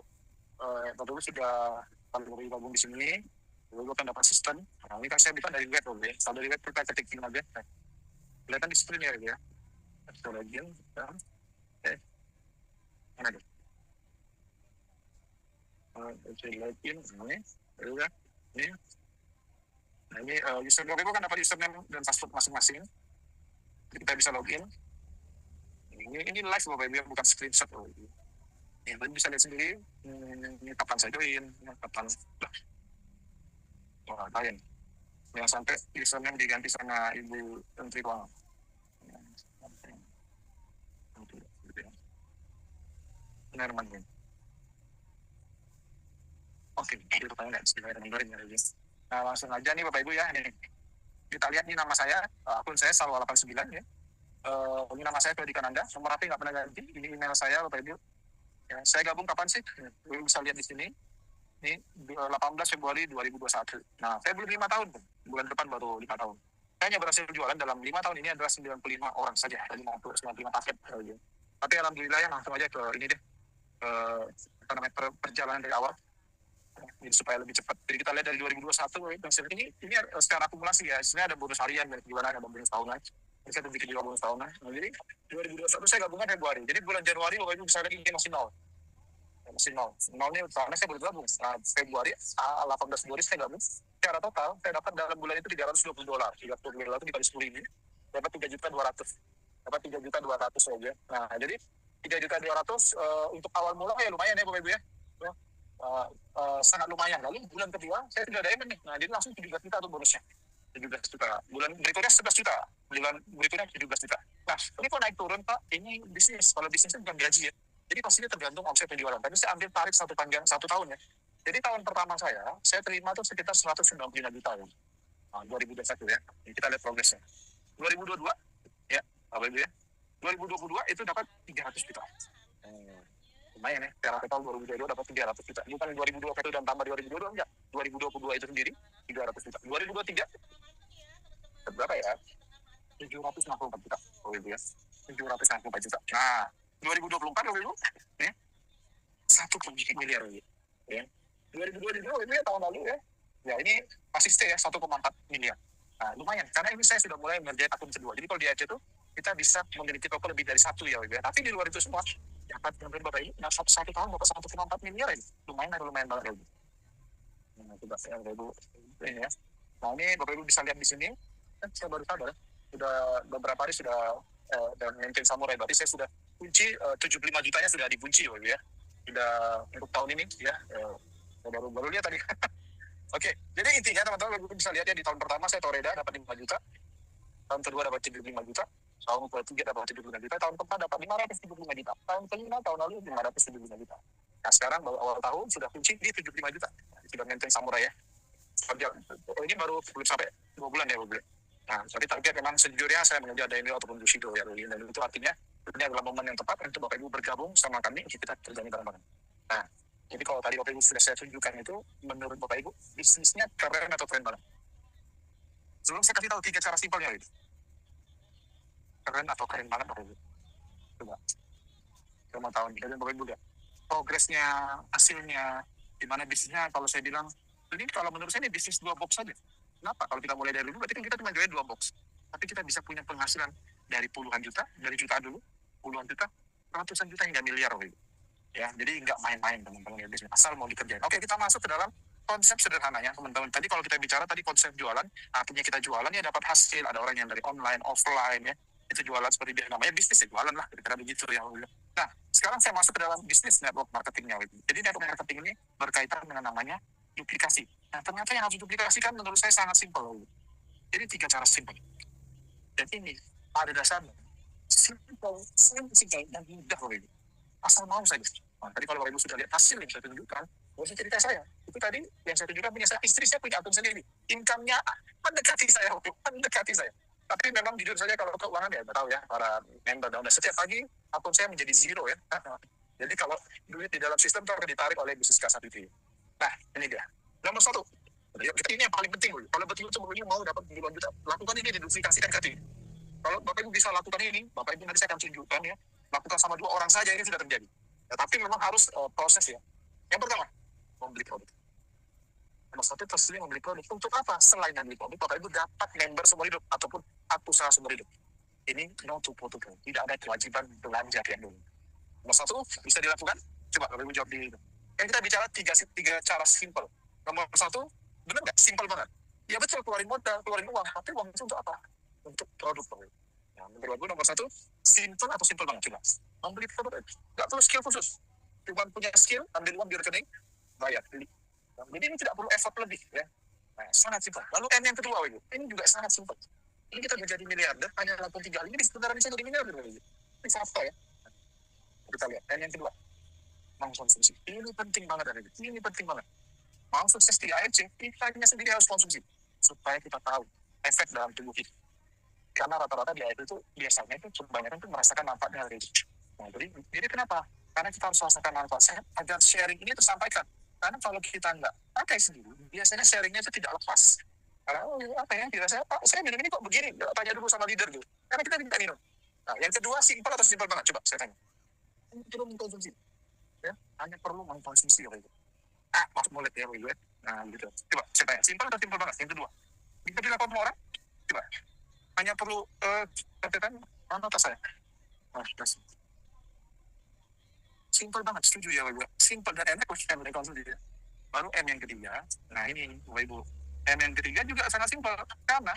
Bapak Ibu sudah kalau gabung di sini, Bapak Ibu akan dapat sistem. Nah, ini kan saya buka dari web Bapak Ibu ya. Kalau dari web kita ketik aja. Nah, kelihatan di screen ya Bapak Ibu ya. Kita login. Mana deh? Saya login ini. Bapak Ibu ya. Ini. Nah ini user Bapak Ibu kan dapat username dan password masing-masing. Jadi kita bisa login. Ini live Bapak Ibu, bukan screenshot Bapak Ibu. Ya, Bapak bisa lihat sendiri. Ini kapan saya join, kapan lain. Yang sampai username diganti sama Ibu Menteri Keuangan. Benar teman-teman. Oke, jadi pertanyaan nah langsung aja nih Bapak Ibu ya. Kita lihat nih nama saya, akun saya Salwa 89 ya. Ini nama saya Freddy Kananda, nomor HP nggak pernah ganti. Ini email saya Bapak Ibu. Ya, saya gabung kapan sih? Ibu bisa lihat di sini. Ini 18 Februari 2021. Nah, saya belum 5 tahun. Bulan depan baru 5 tahun. Saya hanya berhasil jualan dalam 5 tahun ini adalah 95 orang saja. Dari 95 paket. Tapi alhamdulillah ya, langsung aja ke ini deh. Apa namanya, perjalanan dari awal. Jadi supaya lebih cepat. Jadi kita lihat dari 2021 ini secara akumulasi ya. Sebenarnya ada bonus harian dan gimana, ada bonus tahunan. Jadi saya bikin juga bonus tahunan. Nah, jadi 2021 saya gabungan Februari. Jadi bulan Januari Bapak Ibu bisa lihat ini masih nol. Masih nol. Nolnya karena saya baru gabung. Nah, Februari 18 Februari saya gabung. Secara total saya dapat dalam bulan itu $320. $320 itu dikali 10.000. Dapat 3.200.000. Dapat 3.200.000 saja. Nah, jadi 3.200.000 untuk awal mula ya lumayan ya Bapak Ibu ya. Sangat lumayan. Lalu bulan kedua saya tidak ada nih. Nah, jadi langsung 17 juta tuh bonusnya. 17 juta. Bulan berikutnya 11 juta. Bulan berikutnya 17 juta. Nah, ini kok naik turun Pak? Ini bisnis. Kalau bisnisnya bukan gaji ya. Jadi pastinya tergantung omset penjualan. Tapi saya ambil tarif satu tahun ya. Jadi tahun pertama saya terima tuh sekitar 195 juta. Nah, 2021 ya. Jadi kita lihat progresnya. 2022 ya, Bapak Ibu ya. 2022 itu dapat 300 juta. Lumayan ya, secara total 2022 dapat 300 juta. Bukan 2021 dan tambah 2022 enggak. 2022 itu sendiri 300 juta. 2023 berapa ya? 764 juta. Oh iya, 764 juta. Nah, 2024 Bapak Ibu, ya. 1,4 miliar ya. 2022 itu ya tahun lalu ya. Ya ini masih stay ya 1,4 miliar. Nah, lumayan karena ini saya sudah mulai mengerjakan akun kedua. Jadi kalau di FC itu kita bisa memiliki toko lebih dari satu ya, ya. Tapi di luar itu semua dapat Bapak Ibu, nah satu tahun dapat 1,4 miliar ya. Lumayan banget ya. Nah, coba saya Bapak Ibu ini ya. Nah, ini Bapak Ibu bisa lihat di sini. Saya baru sadar sudah beberapa hari sudah dan maintain samurai. Berarti saya sudah kunci 75 jutanya sudah dikunci ya. Sudah untuk tahun ini ya. Baru lihat tadi. Oke, jadi intinya teman-teman Bapak bisa lihat ya di tahun pertama saya Toreda dapat 5 juta. Tahun kedua dapat 75 juta. Tahun ketiga dapat 75 juta. Tahun keempat dapat 575 juta. Tahun kelima tahun lalu 575 juta. Nah sekarang baru awal tahun sudah kunci di 75 juta. Sudah maintain samurai ya. Ini baru belum sampai 2 bulan ya Bapak. Nah, tapi target memang sejujurnya saya mengejar Daimyo ataupun Bushido ya, dan itu artinya ini adalah momen yang tepat untuk Bapak Ibu bergabung sama kami, kita terjadi bareng-bareng. Nah, jadi kalau tadi Bapak Ibu sudah saya tunjukkan itu, menurut Bapak Ibu, bisnisnya keren atau keren banget? Sebelum saya kasih tahu 3 cara simpelnya itu. Keren atau keren banget Bapak Ibu? Coba. Saya mau tahu nih, dan Bapak Ibu lihat. Progresnya, hasilnya, gimana bisnisnya, kalau saya bilang, ini kalau menurut saya ini bisnis 2 box saja. Kenapa? Kalau kita mulai dari dulu, berarti kan kita cuma jual 2 box. Tapi kita bisa punya penghasilan dari puluhan juta, dari jutaan dulu, puluhan juta, ratusan juta hingga miliar. Ya, jadi nggak main-main teman-teman ya bisnis. Asal mau dikerjain. Oke, kita masuk ke dalam konsep sederhananya teman-teman. Tadi kalau kita bicara tadi konsep jualan, artinya kita jualan ya dapat hasil. Ada orang yang dari online, offline ya. Itu jualan seperti dia namanya bisnis ya, jualan lah kira-kira begitu ya. Nah, sekarang saya masuk ke dalam bisnis network marketingnya. Jadi network marketing ini berkaitan dengan namanya duplikasi. Nah, ternyata yang harus duplikasikan menurut saya sangat simpel. Jadi 3 cara simpel. Dan ini ada dasarnya. simple dan mudah Bapak Ibu. Asal mau saja. Nah, tadi kalau Bapak Ibu sudah lihat hasil yang saya tunjukkan, nggak usah cerita saya. Itu tadi yang saya tunjukkan punya saya, istri saya punya akun sendiri. Income-nya mendekati saya, mendekati saya. Tapi memang jujur saja kalau keuangan ya, nggak tahu ya, para member down. Setiap pagi akun saya menjadi zero ya. Jadi kalau duit di dalam sistem itu akan ditarik oleh bisnis kasar itu. Nah, ini dia. Nomor satu. Ini yang paling penting. Kalau betul-betul mau dapat puluhan juta, lakukan ini, diduplikasikan ke. Kalau Bapak Ibu bisa lakukan ini, Bapak Ibu nanti saya akan tunjukkan ya, lakukan sama 2 orang saja ini sudah terjadi. Ya, tapi memang harus proses ya. Yang pertama, membeli produk. Nomor satu tersedia membeli produk. Untuk apa? Selain membeli produk, Bapak Ibu dapat member seumur hidup ataupun hak usaha seumur hidup. Ini no to protocol. Tidak ada kewajiban belanja yang dulu. Nomor satu bisa dilakukan. Coba Bapak Ibu jawab di itu. Yang kita bicara tiga cara simple. Nomor satu, benar nggak? Simple banget. Ya betul, keluarin modal, keluarin uang. Tapi uang itu untuk apa? Untuk produk. Nah, nomor satu, simple atau simple banget coba. Membeli produk, nggak perlu skill khusus. Cuma punya skill, ambil uang di rekening, bayar, beli. Nah, jadi ini tidak perlu effort lebih ya. Nah, sangat simpel. Lalu M yang kedua, Ibu. Ini juga sangat simpel. Ini kita menjadi miliarder, hanya lakukan 3 hal ini, sebenarnya bisa jadi miliarder. Ini fakta ya. Kita lihat, M yang kedua. Mengkonsumsi. Ini penting banget, ini penting banget. Mau sukses di AFC, kita sendiri harus konsumsi. Supaya kita tahu efek dalam tubuh kita. Karena rata-rata di AFC itu biasanya itu kebanyakan itu merasakan manfaatnya dari itu. Nah, jadi kenapa? Karena kita harus merasakan manfaat agar sharing ini tersampaikan. Karena kalau kita nggak pakai sendiri, biasanya sharingnya itu tidak lepas. Karena apa ya? Biasanya Pak, saya minum ini kok begini? Tanya dulu sama leader gitu. Karena kita tidak minum. Nah, yang kedua simpel atau simpel banget? Coba saya tanya. Perlu mengkonsumsi. Ya, hanya perlu mengkonsumsi gitu. Maksud mulut ya, gitu. Nah, gitu. Coba saya tanya, simpel atau simpel banget? Yang kedua, bisa dilakukan semua orang? Coba. Hanya perlu catatan mana atas saya. Simpel banget, setuju ya Bapak Ibu. Simpel dan enak kita mulai konsumsi. Baru M yang ketiga. Nah ini Bapak Ibu. M yang ketiga juga sangat simpel karena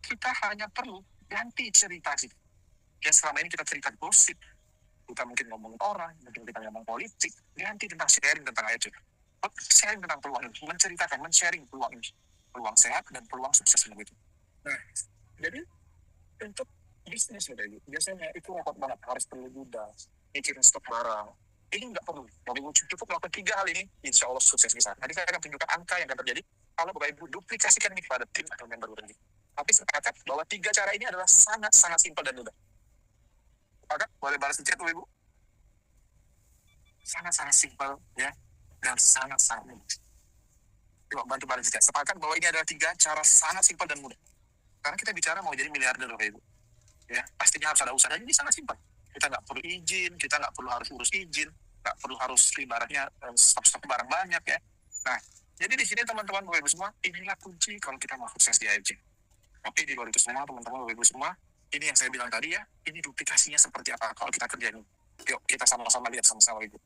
kita hanya perlu ganti cerita kita. Yang selama ini kita cerita gosip, kita mungkin ngomong orang, mungkin kita ngomong politik, ganti tentang sharing tentang aja. Sharing tentang peluang ini, menceritakan, men-sharing peluang ini, peluang sehat dan peluang sukses begitu. Nah, jadi untuk bisnis ya, biasanya itu repot banget, harus perlu mudah, mikirin stok barang. Ini nggak perlu. Bapak Ibu cukup melakukan 3 hal ini, insya Allah sukses bisa. Nanti saya akan tunjukkan angka yang akan terjadi kalau Bapak Ibu duplikasikan ini pada tim atau member ini. Tapi sepakat bahwa 3 cara ini adalah sangat-sangat simpel dan mudah. Sepakat? Boleh balas di chat Bapak Ibu? Sangat-sangat simpel ya, dan sangat-sangat mudah. Coba bantu balas di chat. Sepakat bahwa ini adalah 3 cara sangat simpel dan mudah. Karena kita bicara mau jadi miliarder Bapak Ibu. Ya, pastinya harus ada usaha. Jadi sangat simpel. Kita nggak perlu izin, kita nggak perlu harus urus izin, nggak perlu harus ibaratnya stok barang banyak ya. Nah, jadi di sini teman-teman Bapak Ibu semua, inilah kunci kalau kita mau sukses di AFC. Tapi di luar itu semua teman-teman Bapak Ibu semua, ini yang saya bilang tadi ya, ini duplikasinya seperti apa kalau kita kerjain. Yuk kita sama-sama lihat sama-sama Ibu.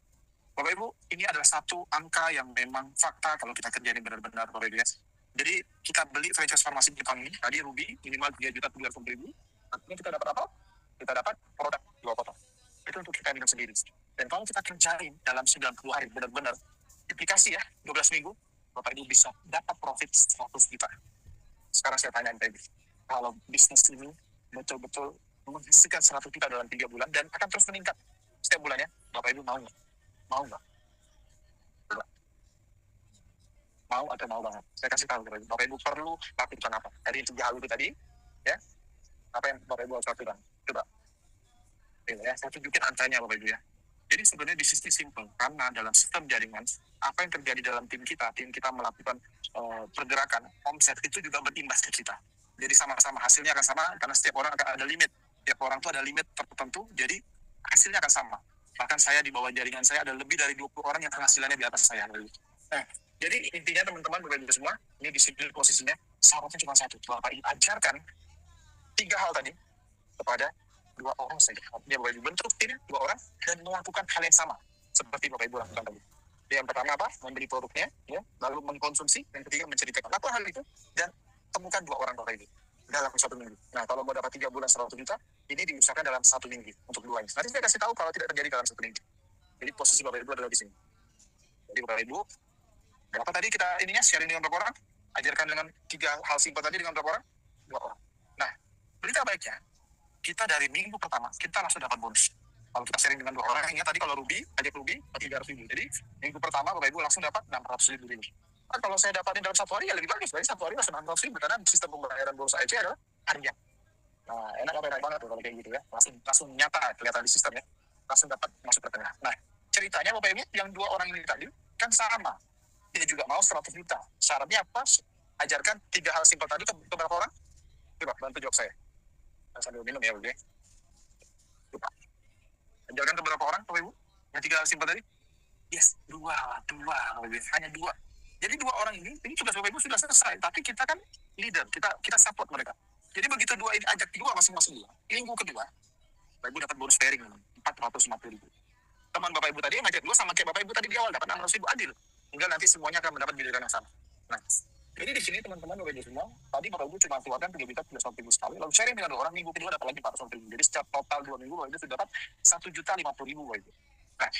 Bapak Ibu, ini adalah satu angka yang memang fakta kalau kita kerjain benar-benar Bapak Ibu ya. Jadi kita beli franchise farmasi Jepang ini, tadi Ruby minimal 3.700.000. Artinya kita dapat apa? Kita dapat produk 2 potong. Itu untuk kita minum sendiri. Dan kalau kita kerjain dalam 90 hari benar-benar aplikasi ya, 12 minggu, Bapak Ibu bisa dapat profit 100 juta. Sekarang saya tanya Bapak Ibu, kalau bisnis ini betul-betul menghasilkan 100 juta dalam 3 bulan dan akan terus meningkat setiap bulannya, Bapak Ibu mau nggak? Mau nggak? Mau atau mau banget? Saya kasih tahu Bapak Ibu perlu lakukan apa? Dari 3 hal itu tadi, ya. Apa yang Bapak Ibu harus lakukan? Coba. Ya, saya tunjukin angkanya Bapak Ibu ya. Jadi sebenarnya di sisi simple, karena dalam sistem jaringan, apa yang terjadi dalam tim kita melakukan pergerakan, omset itu juga berimbas ke kita. Jadi sama-sama hasilnya akan sama, karena setiap orang akan ada limit. Setiap orang itu ada limit tertentu, jadi hasilnya akan sama. Bahkan saya di bawah jaringan saya ada lebih dari 20 orang yang penghasilannya di atas saya. Nah, jadi intinya teman-teman Bapak Ibu semua, ini di sini posisinya, syaratnya cuma satu. Bapak Ibu ajarkan 3 hal tadi kepada 2 orang saja. Dia Bapak Ibu bentuk tim 2 orang dan melakukan hal yang sama seperti Bapak Ibu lakukan tadi. Yang pertama apa? Membeli produknya, ya, lalu mengkonsumsi. Yang ketiga menceritakan. Lakukan hal itu dan temukan 2 orang Bapak Ibu dalam 1 minggu. Nah, kalau mau dapat 3 bulan 100 juta, ini diusahakan dalam 1 minggu untuk 2 ini. Nanti saya kasih tahu kalau tidak terjadi dalam 1 minggu. Jadi posisi Bapak Ibu adalah di sini. Jadi Bapak Ibu, berapa tadi kita ininya sharing dengan berapa orang? Ajarkan dengan 3 hal simpel tadi dengan berapa orang? 2 orang. Nah, berita baiknya, kita dari minggu pertama, kita langsung dapat bonus. Kalau kita sharing dengan 2 orang, ingat tadi kalau Ruby, ajak Ruby, 300.000. Jadi, minggu pertama Bapak Ibu langsung dapat 600.000. Nah, kalau saya dapatin dalam 1 hari, ya lebih bagus. Jadi 1 hari langsung 600.000, karena sistem pembayaran bonus AEC adalah harian. Nah, enak banget tuh kalau kayak gitu ya. Langsung nyata kelihatan di sistemnya. Langsung dapat masuk ke tengah. Nah, ceritanya Bapak Ibu, yang 2 orang ini tadi, kan sama. Dia juga mau 100 juta. Syaratnya apa? Ajarkan 3 hal simpel tadi ke beberapa orang. Coba, bantu jawab saya. Sambil minum ya, Bapak Ibu. Coba. Ajarkan ke beberapa orang, Bapak Ibu. Yang 3 hal simpel tadi. Yes, 2, Bapak Ibu. Hanya 2. Jadi 2 orang ini tugas Bapak Ibu sudah selesai. Tapi kita kan leader, kita support mereka. Jadi begitu 2 ini ajak 2 masing-masing 2. Minggu kedua, Bapak Ibu dapat bonus pairing 450.000. Teman Bapak Ibu tadi yang ngajak 2 sama kayak Bapak Ibu tadi di awal dapat 600.000, adil. Hingga nanti semuanya akan mendapat giliran yang sama. Nah, jadi di sini teman-teman Bapak Ibu semua, tadi Bapak Ibu cuma keluarkan 3.300.000 sekali, lalu sharing dengan 2 orang, minggu kedua dapat lagi 400.000. Jadi secara total 2 minggu Bapak Ibu sudah dapat 1.050.000 Bapak Ibu. Nah,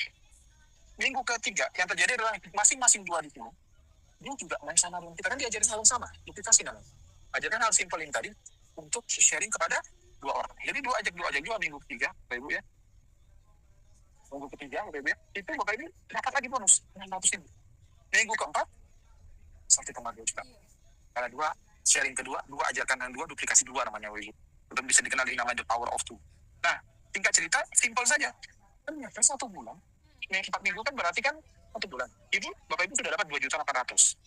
minggu ketiga yang terjadi adalah masing-masing 2 di sini, dia juga main sama dengan kita, kan diajarin hal yang sama, duplikasi namanya. Ajarkan hal simpel ini tadi untuk sharing kepada 2 orang. Jadi 2 ajak 2 minggu ketiga, Bapak Ibu ya. Minggu ketiga, Bapak Ibu ya, itu Bapak Ibu dapat lagi bonus 600.000. Minggu keempat 1,2 juta. Karena 2 sharing kedua, 2 ajarkan yang 2 duplikasi 2 namanya Bapak Ibu. Itu bisa dikenal dengan namanya the power of 2. Nah, tingkat cerita simpel saja. Ternyata 1 bulan, 4 minggu kan berarti kan 1 bulan. Ibu, Bapak Ibu sudah dapat 2.800.000.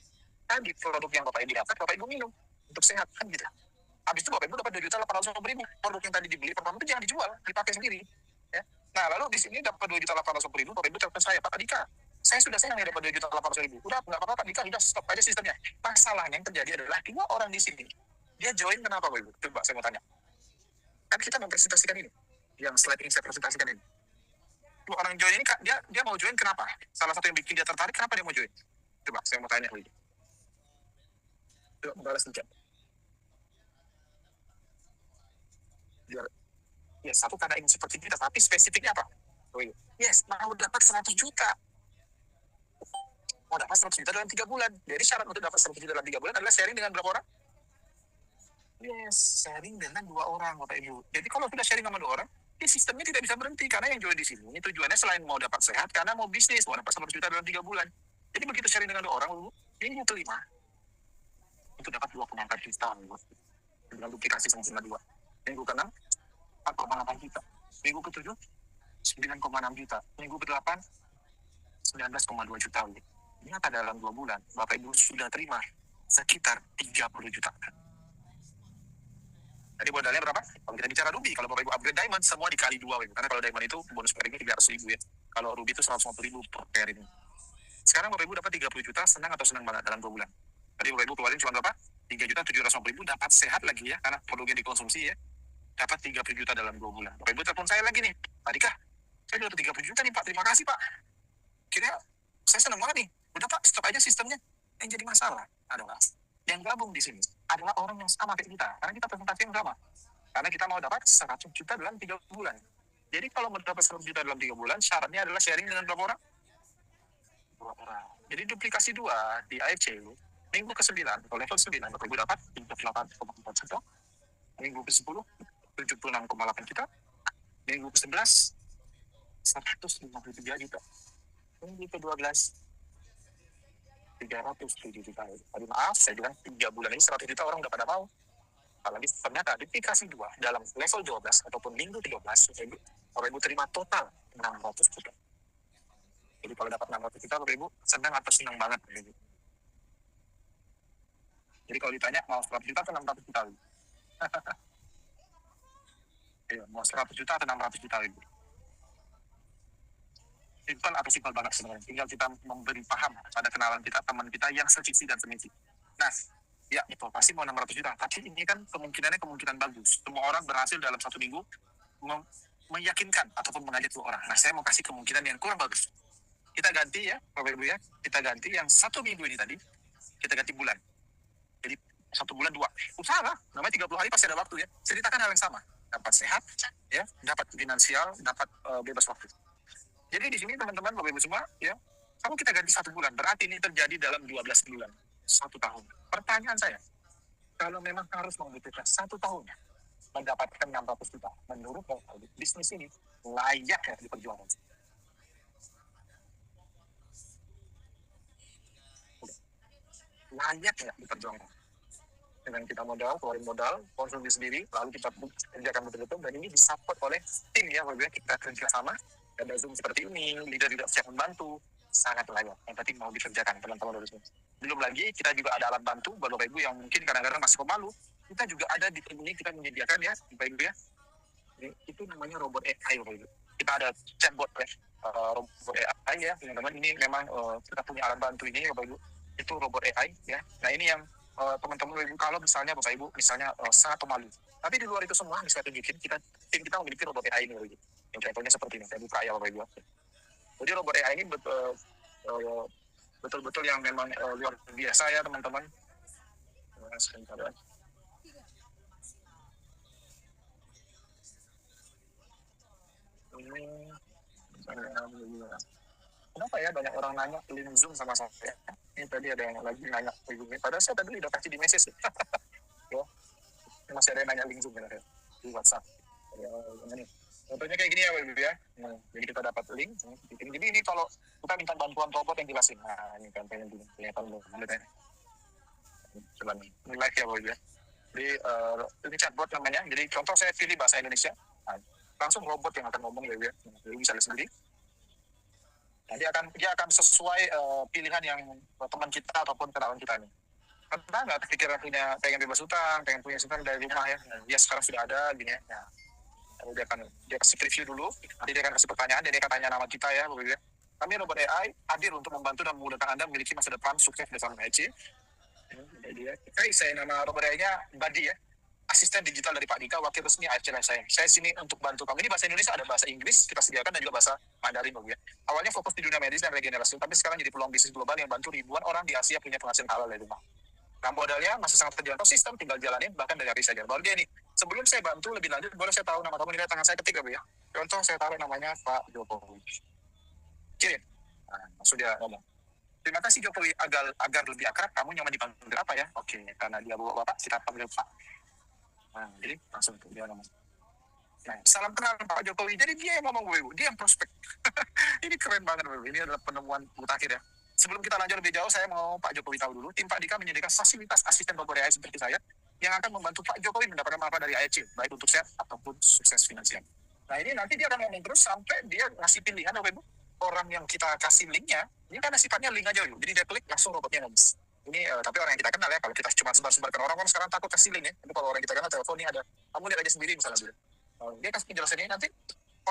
Tadi produk yang Bapak Ibu dapat, Bapak Ibu minum untuk sehat kan gitu. Habis itu Bapak Ibu dapat 2.800.000. Produk yang tadi dibeli pertama itu jangan dijual, dipakai sendiri. Ya. Nah, lalu di sini dapat 2.800.000, Bapak Ibu telepon saya, Pak Dika, saya sudah sayang dapat 2.800.000. Udah, nggak apa-apa Pak Dika, udah stop aja sistemnya. Masalahnya yang terjadi adalah 2 orang di sini, dia join kenapa Bapak Ibu? Coba saya mau tanya. Kan kita mempresentasikan ini, yang slide ini saya presentasikan ini. 2 orang join ini, dia mau join kenapa? Salah satu yang bikin dia tertarik, kenapa dia mau join? Coba saya mau tanya lagi. Coba balas di chat. Ya, satu karena ingin seperti kita, tapi spesifiknya apa? Oh iya. Yes, mau dapat 100 juta. Mau dapat 100 juta dalam 3 bulan. Jadi syarat untuk dapat 100 juta dalam 3 bulan adalah sharing dengan berapa orang? Yes, sharing dengan 2 orang, Bapak Ibu. Jadi kalau sudah sharing sama 2 orang, sistemnya tidak bisa berhenti. Karena yang join di sini, tujuannya selain mau dapat sehat, karena mau bisnis, mau dapat 100 juta dalam 3 bulan. Jadi begitu sharing dengan 2 orang, Bapak Ibu, minggu kelima, untuk dapat 2,4 juta, dengan duplikasi sama 2. Minggu ke-6, 4,8 juta. Minggu ke-7, 9,6 juta. Minggu ke-8, 19,2 juta. Ternyata dalam 2 bulan, Bapak Ibu sudah terima sekitar 30 juta. Jadi modalnya berapa? Kalau kita bicara Ruby, kalau Bapak Ibu upgrade Diamond, semua dikali 2. Karena kalau Diamond itu bonus pairingnya 300.000 ya. Kalau Ruby itu 150.000 per pairing. Sekarang Bapak Ibu dapat 30 juta, senang atau senang banget dalam 2 bulan. Tadi Bapak Ibu keluarin cuma berapa? 3.750.000, dapat sehat lagi ya, karena produknya dikonsumsi ya. Dapat 30 juta dalam 2 bulan. Bapak Ibu telepon saya lagi nih, Pak Dika, saya dapat 30 juta nih Pak, terima kasih Pak. Kira saya senang banget nih, udah Pak, stop aja sistemnya. Yang jadi masalah adalah yang gabung di sini adalah orang yang sama kayak kita, karena kita presentasi yang sama. Karena kita mau dapat 100 juta dalam 3 bulan. Jadi kalau mau dapat 100 juta dalam 3 bulan, syaratnya adalah sharing dengan berapa orang? 2 orang. Jadi duplikasi 2 di AFC, minggu ke-9, atau level 9, Bapak Ibu dapat 38,4 juta. Minggu ke-10, 76,8 juta. Minggu ke-11, 153 juta. Minggu ke-12, 307 juta. Tadi maaf, saya bilang 3 bulan ini 100 juta orang udah pada mau. Apalagi ternyata duplikasi 2 dalam level 12 ataupun minggu 13, Bapak Ibu terima total 600 juta. Jadi kalau dapat 600 juta, Bapak Ibu senang atau senang banget? Bapak Ibu. Jadi kalau ditanya mau 100 juta atau 600 juta? Ya, mau 100 juta atau 600 juta? Ibu. Simpel atau simpel banget sebenarnya. Tinggal kita memberi paham pada kenalan kita, teman kita yang sevisi dan semisi. Nah, ya itu pasti mau 600 juta. Tapi ini kan kemungkinannya kemungkinan bagus. Semua orang berhasil dalam 1 minggu meyakinkan ataupun mengajak 2 orang. Nah, saya mau kasih kemungkinan yang kurang bagus. Kita ganti ya, Bapak Ibu ya. Kita ganti yang 1 minggu ini tadi. Kita ganti bulan. Jadi 1 bulan 2. Usaha lah. Namanya 30 hari pasti ada waktu ya. Ceritakan hal yang sama. Dapat sehat, ya, dapat finansial, dapat bebas waktu. Jadi di sini teman-teman, Bapak Ibu semua, ya, kalau kita ganti 1 bulan, berarti ini terjadi dalam 12 bulan, 1 tahun. Pertanyaan saya, kalau memang harus membutuhkan 1 tahun, mendapatkan 600 juta. Menurut bisnis ini layak ya diperjuangkan. Layak ya diperjuangkan. Dengan kita modal, keluarin modal, konsumsi sendiri, lalu kita kerjakan betul-betul, dan ini disupport oleh tim ya, bagaimana kita kerja sama, ada Zoom seperti ini, leader-leader siap membantu, sangat layak. Yang penting mau dikerjakan, teman-teman. Belum lagi, kita juga ada alat bantu, Bapak Ibu yang mungkin kadang-kadang masih pemalu, kita juga ada di tim ini, kita menyediakan ya, Bapak Ibu ya, itu namanya robot AI, Bapak Ibu. Kita ada chatbot ya, robot AI ya, teman-teman. Ini memang kita punya alat bantu ini, Bapak Ibu. Itu robot AI ya. Nah ini yang teman-teman Bapak Ibu, kalau misalnya Bapak Ibu misalnya sangat pemalu. Tapi di luar itu semua bisa tunjukin tim kita memiliki robot AI ini, Bapak Ibu. Yang contohnya seperti ini, saya buka ya Bapak Ibu. Jadi robot AI ini betul-betul yang memang luar biasa ya teman-teman. Sebentar ya. Kenapa ya banyak orang nanya link Zoom sama saya? Ini tadi ada yang lagi nanya ke Zoom. Padahal saya tadi udah kasih di message. Ya. Masih ada yang nanya link Zoom ya, di WhatsApp. Ya, ini. Contohnya kayak gini ya, Ibu ya. Nah, jadi kita dapat link. Jadi ini kalau kita minta bantuan robot yang jelasin. Nah, ini contohnya gini. Kelihatan belum? Coba nih. Ini live ya, Ibu ya. Jadi ini chatbot namanya. Jadi contoh saya pilih bahasa Indonesia. Nah, langsung robot yang akan ngomong ya, Ibu ya. Jadi bisa lihat sendiri. Nah, dia akan sesuai pilihan yang teman kita ataupun kenalan kita nih. Karena nggak kepikiran pengen bebas utang, pengen punya utang dari rumah ya. Nah, dia sekarang sudah ada gini ya. Nah, lalu dia kasih review dulu, nanti dia akan kasih pertanyaan, dia akan tanya nama kita ya, begitu ya. Kami robot AI hadir untuk membantu dan memudahkan Anda memiliki masa depan sukses bersama HC. Jadi ya, saya nama robot AI-nya Badi ya, asisten digital dari Pak Dika, wakil resmi AFC saya. Saya sini untuk bantu kamu. Ini bahasa Indonesia, ada bahasa Inggris kita sediakan, dan juga bahasa Mandarin, Bapak ya. Awalnya fokus di dunia medis dan regenerasi, tapi sekarang jadi peluang bisnis global yang bantu ribuan orang di Asia punya penghasilan halal dari rumah. Nah, modalnya masih sangat terjangkau, sistem tinggal jalanin, bahkan dari hari saja. Baru dia nih, sebelum saya bantu lebih lanjut, boleh saya tahu nama kamu? Ini tangan saya ketik, Bapak ya. Contoh saya taruh namanya Pak Jokowi. Kirim. Nah, langsung dia ngomong. Terima kasih Jokowi, agar lebih akrab, kamu nyaman dipanggil apa ya? Oke, karena dia bawa Bapak, kita panggil Pak. Nah, jadi langsung dia ngomong. Nah, salam kenal Pak Jokowi. Jadi dia yang ngomong, Ibu. Dia yang prospek. Ini keren banget, Ibu. Ini adalah penemuan mutakhir ya. Sebelum kita lanjut lebih jauh, saya mau Pak Jokowi tahu dulu. Tim Pak Dika menyediakan fasilitas asisten robot AI seperti saya yang akan membantu Pak Jokowi mendapatkan manfaat dari AEC, baik untuk sehat ataupun sukses finansial. Nah, ini nanti dia akan ngomong terus sampai dia ngasih pilihan, Bapak Ibu. Orang yang kita kasih linknya, ini karena sifatnya link aja, Ibu. Jadi dia klik, langsung robotnya ngomong. Ini tapi orang yang kita kenal ya. Kalau kita cuma sebar-sebarkan, orang kan sekarang takut kasih link ya. Tapi kalau orang kita kenal, telepon ini ada, kamu lihat aja sendiri misalnya dulu. Dia kasih penjelasan ini, nanti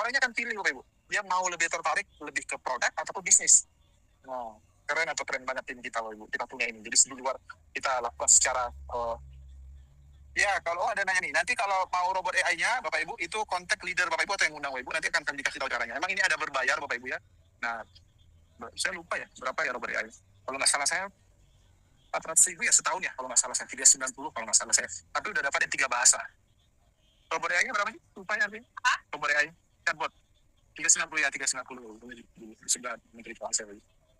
orangnya akan pilih, Bapak Ibu. Dia mau lebih tertarik lebih ke produk ataupun bisnis. Nah, keren banget tim kita, Bapak Ibu. Kita punya ini. Jadi di luar kita lakukan secara ya, kalau ada nanya nih, nanti kalau mau robot AI-nya, Bapak Ibu, itu kontak leader Bapak Ibu atau yang undang Bapak Ibu, nanti akan kami dikasih tahu caranya. Emang ini ada berbayar, Bapak Ibu ya. Nah, saya lupa ya, berapa ya robot AI. Kalau nggak salah saya 400.000 ya setahun ya, kalau nggak salah saya 390 kalau nggak salah saya. Tapi udah dapat yang 3 bahasa. Robot AI-nya berapa sih? Lupa ya, robot AI, chatbot. 390 ya, 390 di sebelah Menteri Keuangan saya.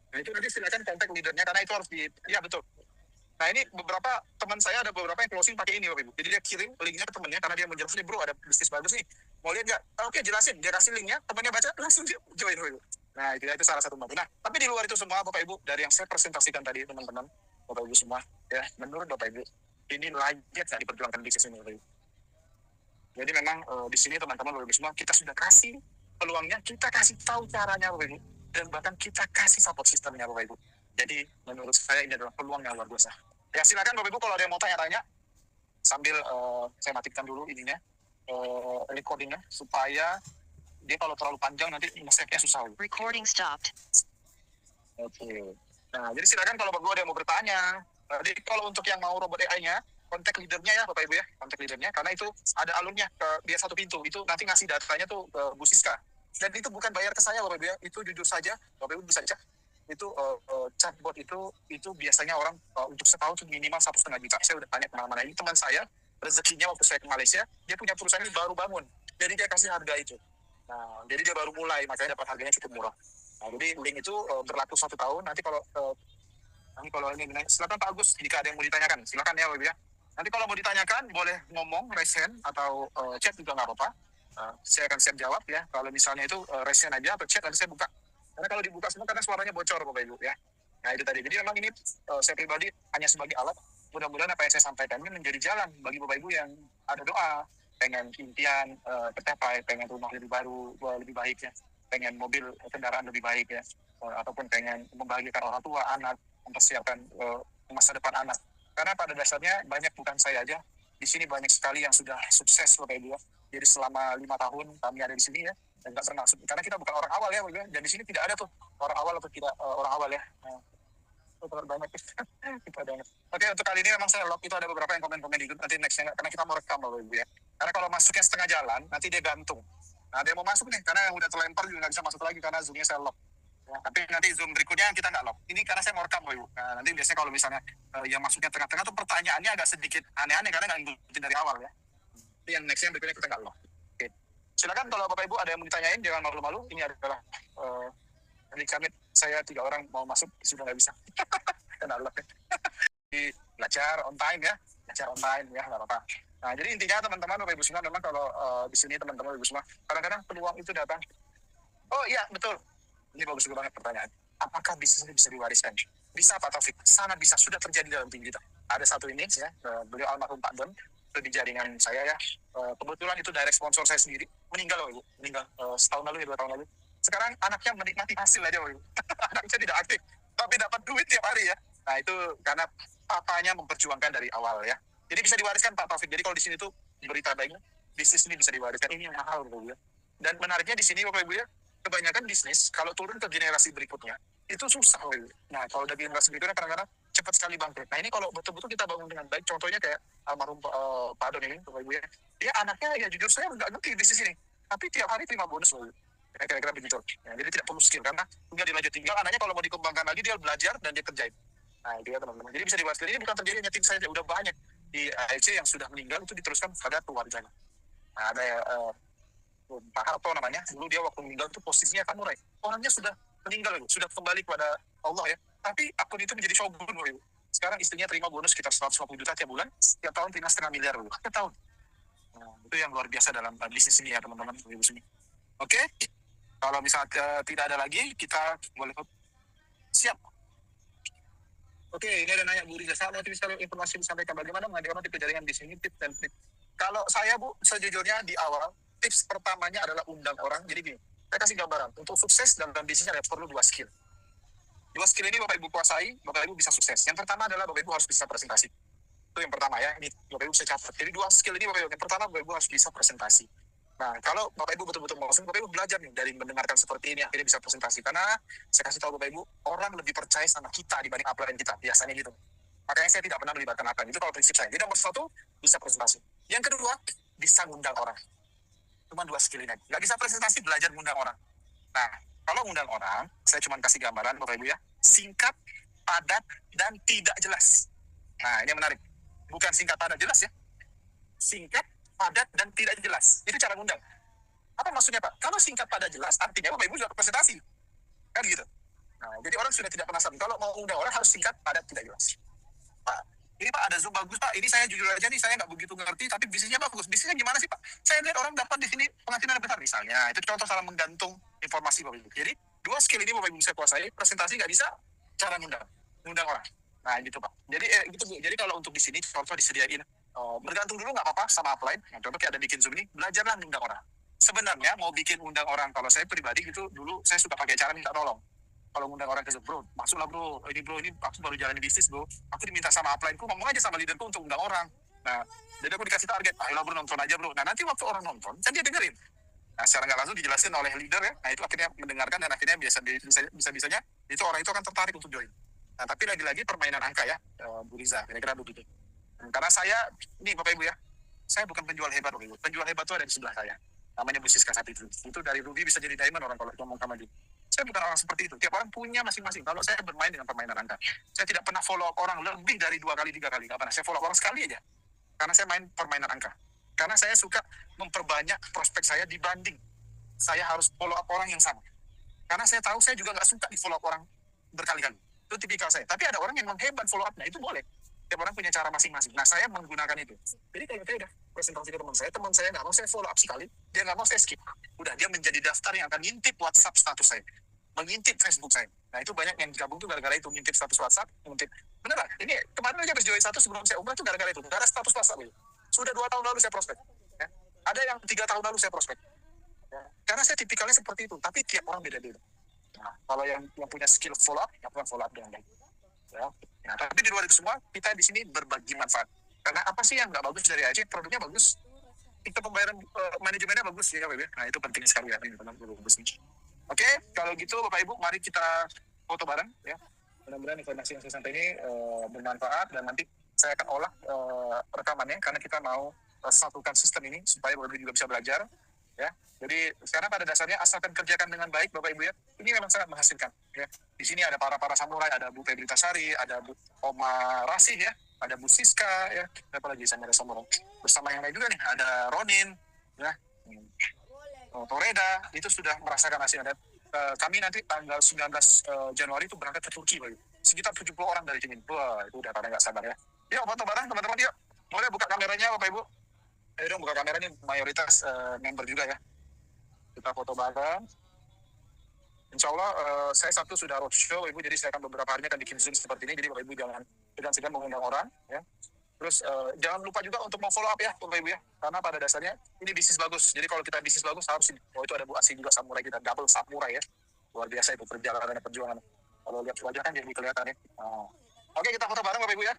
Nah, itu nanti silakan kontak leadernya, karena itu harus ya betul. Nah, ini beberapa teman saya, ada beberapa yang closing pakai ini, Bapak Ibu. Jadi dia kirim linknya ke temannya, karena dia menjelaskan, bro, ada bisnis bagus nih. Mau lihat nggak? Oke, jelasin. Dia kasih linknya, temannya baca, langsung dia join, Bapak Ibu. Nah, itu salah satu bantu. Nah, tapi di luar itu semua, Bapak Ibu, dari yang saya presentasikan tadi, teman-teman, Bapak Ibu semua, ya, menurut Bapak Ibu, ini layak nggak diperjuangkan bisnis ini, Bapak Ibu. Jadi memang di sini teman-teman, Bapak Ibu semua, kita sudah kasih peluangnya, kita kasih tahu caranya, Bapak Ibu. Dan bahkan kita kasih support sistemnya, Bapak Ibu. Jadi menurut saya ini adalah peluang yang luar biasa. Ya, silakan Bapak Ibu kalau ada yang mau tanya-tanya, sambil saya matikan dulu ininya, recordingnya, supaya dia kalau terlalu panjang nanti nge-save-nya susah. Recording stopped. Oke. Nah, jadi silakan kalau Bapak Ibu ada yang mau bertanya. Jadi kalau untuk yang mau robot AI-nya, kontak leadernya ya Bapak Ibu ya, kontak leadernya, karena itu ada alurnya ke dia satu pintu, itu nanti ngasih datanya tuh ke Bu Siska. Dan itu bukan bayar ke saya, Bapak Ibu ya, itu jujur saja, Bapak Ibu bisa cek. Itu chatbot itu biasanya orang untuk setahun minimal 1,5 juta. Saya udah tanya kemana-mana. Ini teman saya, rezekinya waktu saya ke Malaysia, dia punya perusahaan ini baru bangun. Jadi dia kasih harga itu. Nah, jadi dia baru mulai, makanya dapat harganya cukup murah. Nah, jadi link itu berlaku 1 tahun. Nanti kalau ini silakan Pak Agus, jika ada yang mau ditanyakan, silakan ya Bapak Ibu ya. Nanti kalau mau ditanyakan, boleh ngomong, resen, atau chat juga nggak apa-apa. Saya akan siap jawab ya. Kalau misalnya itu resen aja atau chat, nanti saya buka. Karena kalau dibuka semua, karena suaranya bocor, Bapak Ibu ya. Nah itu tadi. Jadi memang ini saya pribadi hanya sebagai alat. Mudah-mudahan apa yang saya sampaikan ini menjadi jalan bagi Bapak Ibu yang ada doa, pengen impian tercapai, pengen rumah lebih baru, lebih baik ya, pengen mobil kendaraan lebih baik ya, ataupun pengen membahagiakan orang tua, anak, mempersiapkan masa depan anak. Karena pada dasarnya banyak, bukan saya aja, di sini banyak sekali yang sudah sukses Bapak Ibu ya. Jadi selama 5 tahun kami ada di sini ya, dan nggak pernah, karena kita bukan orang awal ya Bapak Ibu, dan di sini tidak ada tuh orang awal atau tidak orang awal ya. Banyak kita ada. Oke, untuk kali ini memang saya lock, itu ada beberapa yang komen-komen di grup, nanti nextnya karena kita mau rekam Bapak Ibu ya. Karena kalau masuknya setengah jalan, nanti dia gantung. Nah, ada yang mau masuk nih, karena yang udah terlempar juga nggak bisa masuk lagi karena zoomnya saya lock. Ya, tapi nanti zoom berikutnya kita nggak lock. Ini karena saya mau rekam Bapak Ibu. Nah, nanti biasanya kalau misalnya yang masuknya tengah-tengah tuh pertanyaannya agak sedikit aneh-aneh karena nggak ngikutin dari awal ya. Tapi yang nextnya berikutnya kita nggak lock. Oke. Silakan kalau Bapak Ibu ada yang mau ditanyain, jangan malu-malu. Ini adalah dari kami, saya 3 orang mau masuk sudah nggak bisa. Kena lock ya. Belajar on time ya, belajar on time ya, nggak apa-apa. Nah, jadi intinya teman-teman Bapak Ibu semua, memang kalau di sini teman-teman Bapak Ibu semua, kadang-kadang peluang itu datang. Oh iya, betul. Ini bagus banget pertanyaan. Apakah bisnis ini bisa diwariskan? Bisa Pak Taufik, sangat bisa, sudah terjadi dalam tim kita. Ada satu ini ya, beliau almarhum Pak Don, itu di jaringan saya ya. Kebetulan itu direct sponsor saya sendiri, meninggal Bapak Ibu, meninggal setahun lalu ya, 2 tahun lalu. Sekarang anaknya menikmati hasil aja Bapak Ibu. Anaknya tidak aktif, tapi dapat duit tiap hari ya. Nah itu karena papanya memperjuangkan dari awal ya. Jadi bisa diwariskan Pak Taufik. Jadi kalau di sini tuh berita baiknya, bisnis ini bisa diwariskan. Ini yang mahal Bapak Ibu ya. Dan menariknya di sini Bapak Ibu ya, kebanyakan bisnis kalau turun ke generasi berikutnya itu susah Bapak Ibu. Nah kalau dari generasi berikutnya kadang-kadang cepat sekali bangkrut. Nah ini kalau betul-betul kita bangun dengan baik, contohnya kayak almarhum Pak Don ini Bapak Ibu ya, dia anaknya ya jujur saya nggak ngerti bisnis ini, tapi tiap hari terima bonus Bapak Ibu. Kira-kira begitu. Ya, jadi tidak perlu skill karena tinggal dilanjut, tinggal anaknya kalau mau dikembangkan lagi dia belajar dan dia kerjain. Nah itu ya teman-teman. Jadi bisa diwariskan. Ini bukan terjadi hanya tim saya, udah banyak di AFC yang sudah meninggal itu diteruskan pada keluarganya. Nah ada Pak Harto namanya, dulu dia waktu meninggal itu posisinya kan murai. Orangnya sudah meninggal, sudah kembali kepada Allah ya. Tapi akun itu menjadi shogun Ibu. Sekarang istrinya terima bonus sekitar 150 juta tiap bulan, tiap tahun terima setengah miliar Ibu. Tiap tahun. Nah, itu yang luar biasa dalam bisnis ini ya teman-teman Ibu sini. Oke. Kalau misalnya tidak ada lagi, kita boleh siap. Oke, ini ada nanya Bu Riza, saya mau informasi disampaikan bagaimana mengadakan tipe jaringan di sini, tips dan trik. Kalau saya Bu, sejujurnya di awal, tips pertamanya adalah undang orang. Jadi gini, saya kasih gambaran. Untuk sukses dalam bisnisnya ada perlu 2 skill. 2 skill ini Bapak Ibu kuasai, Bapak Ibu bisa sukses. Yang pertama adalah Bapak Ibu harus bisa presentasi. Itu yang pertama ya, ini Bapak Ibu bisa catat. Jadi 2 skill ini Bapak Ibu. Yang pertama Bapak Ibu harus bisa presentasi. Nah, kalau Bapak Ibu betul-betul mau, Bapak Ibu belajar nih dari mendengarkan seperti ini, akhirnya bisa presentasi. Karena saya kasih tahu Bapak Ibu, orang lebih percaya sama kita dibanding upline kita. Biasanya gitu. Makanya saya tidak pernah melibatkan upline. Itu kalau prinsip saya. Jadi nomor 1, bisa presentasi. Yang kedua, bisa ngundang orang. Cuma 2 skill ini. Nggak bisa presentasi, belajar ngundang orang. Nah, kalau ngundang orang, saya cuma kasih gambaran Bapak Ibu ya. Singkat, padat, dan tidak jelas. Nah, ini yang menarik. Bukan singkat, padat, jelas ya. Singkat, padat, dan tidak jelas. Itu cara ngundang. Apa maksudnya Pak? Kalau singkat, padat, jelas, artinya Bapak Ibu juga presentasi. Kan gitu. Nah, jadi orang sudah tidak penasaran. Kalau mau undang orang harus singkat, padat, tidak jelas. Pak, ini Pak ada Zoom bagus Pak. Ini saya jujur aja nih, saya nggak begitu ngerti, tapi bisnisnya bagus. Bisnisnya gimana sih Pak? Saya lihat orang dapat di sini penghasilan besar misalnya. Itu contoh salah menggantung informasi Bapak Ibu. Jadi 2 skill ini Bapak Ibu bisa kuasai. Presentasi nggak bisa, cara ngundang orang. Nah gitu Pak. Jadi gitu Bu. Jadi kalau untuk di sini contoh disediain bergantung dulu nggak apa-apa sama upline. Nah, contoh kayak ada bikin Zoom ini, belajarlah ngundang orang. Sebenarnya mau bikin undang orang, kalau saya pribadi gitu dulu saya suka pakai cara minta tolong. Kalau ngundang orang ke Zoom, bro, masuklah bro, ini aku baru jalan bisnis bro, aku diminta sama upline-ku, ngomong aja sama leaderku untuk undang orang. Nah, jadi aku dikasih target, ayolah bro nonton aja bro. Nah nanti waktu orang nonton, kan dia dengerin. Nah secara nggak langsung dijelasin oleh leader ya, nah itu akhirnya mendengarkan dan akhirnya bisa-bisanya itu orang itu akan tertarik untuk join. Nah tapi lagi-lagi permainan angka ya, Bu Riza, kira-kira begitu. Karena saya, nih Bapak Ibu ya, saya bukan penjual hebat Bapak Ibu. Penjual hebat itu ada di sebelah saya. Namanya Bu Siska Sapitri. Itu dari Ruby bisa jadi diamond orang kalau ngomong sama dia. Saya bukan orang seperti itu. Tiap orang punya masing-masing. Kalau saya bermain dengan permainan angka, saya tidak pernah follow up orang lebih dari 2 kali, 3 kali. Nggak pernah. Saya follow up orang sekali aja. Karena saya main permainan angka. Karena saya suka memperbanyak prospek saya dibanding saya harus follow up orang yang sama. Karena saya tahu saya juga nggak suka di follow up orang berkali-kali. Itu tipikal saya. Tapi ada orang yang memang hebat follow up-nya, itu boleh. Tiap orang punya cara masing-masing. Nah, saya menggunakan itu. Jadi kalau saya udah presentasi ke teman saya nggak mau saya follow up sekali, dia nggak mau saya skip. Udah, dia menjadi daftar yang akan ngintip WhatsApp status saya, mengintip Facebook saya. Nah, itu banyak yang gabung tuh gara-gara itu, ngintip status WhatsApp, ngintip. Beneran, ini kemarin aja habis join satu sebelum saya umrah tuh gara-gara itu, gara status WhatsApp itu. Sudah 2 tahun lalu saya prospek. Ya. Ada yang 3 tahun lalu saya prospek. Ya. Karena saya tipikalnya seperti itu, tapi tiap orang beda-beda. Nah, kalau yang punya skill follow up, yang follow up dengan baik. Ya. Nah, tapi di luar itu semua, kita di sini berbagi manfaat. Karena apa sih yang nggak bagus dari AJ? Produknya bagus, kita pembayaran manajemennya bagus ya, Beb. Nah, itu penting sekali ya, ini bagus. Oke, kalau gitu Bapak Ibu, mari kita foto bareng ya. Mudah-mudahan informasi yang saya sampaikan ini bermanfaat, dan nanti saya akan olah rekamannya karena kita mau satukan sistem ini supaya Bapak Ibu juga bisa belajar ya. Jadi karena pada dasarnya asalkan kerjakan dengan baik Bapak Ibu ya, ini memang sangat menghasilkan ya. Di sini ada para samurai, ada Bu Febrita Sari, ada Bu Oma Rasih ya, ada Bu Siska ya, apa lagi sama ada samurai. Bersama yang lain juga nih, ada Ronin ya. Toreda itu sudah merasakan hasilnya. Kami nanti tanggal 19 Januari itu berangkat ke Turki, Bapak. Sekitar 70 orang dari sini. Wah, itu udah pada nggak sabar ya. Yuk foto bareng teman-teman, yuk. Boleh buka kameranya Bapak Ibu? Ayo dong buka kamera, ini mayoritas member juga ya. Kita foto bareng. Insya Allah saya Sabtu sudah roadshow Ibu, jadi saya akan beberapa harinya akan bikin Zoom seperti ini. Jadi Bapak Ibu jangan segan-segan mengundang orang ya. Terus jangan lupa juga untuk mau follow up ya Bapak Ibu ya, karena pada dasarnya ini bisnis bagus. Jadi kalau kita bisnis bagus harus, itu ada Bu Asih juga, samurai kita, double samurai ya, luar biasa itu perjalanan dan perjuangan. Kalau lihat wajah kan jadi kelihatan ya. Oke, kita foto bareng Bapak Ibu ya.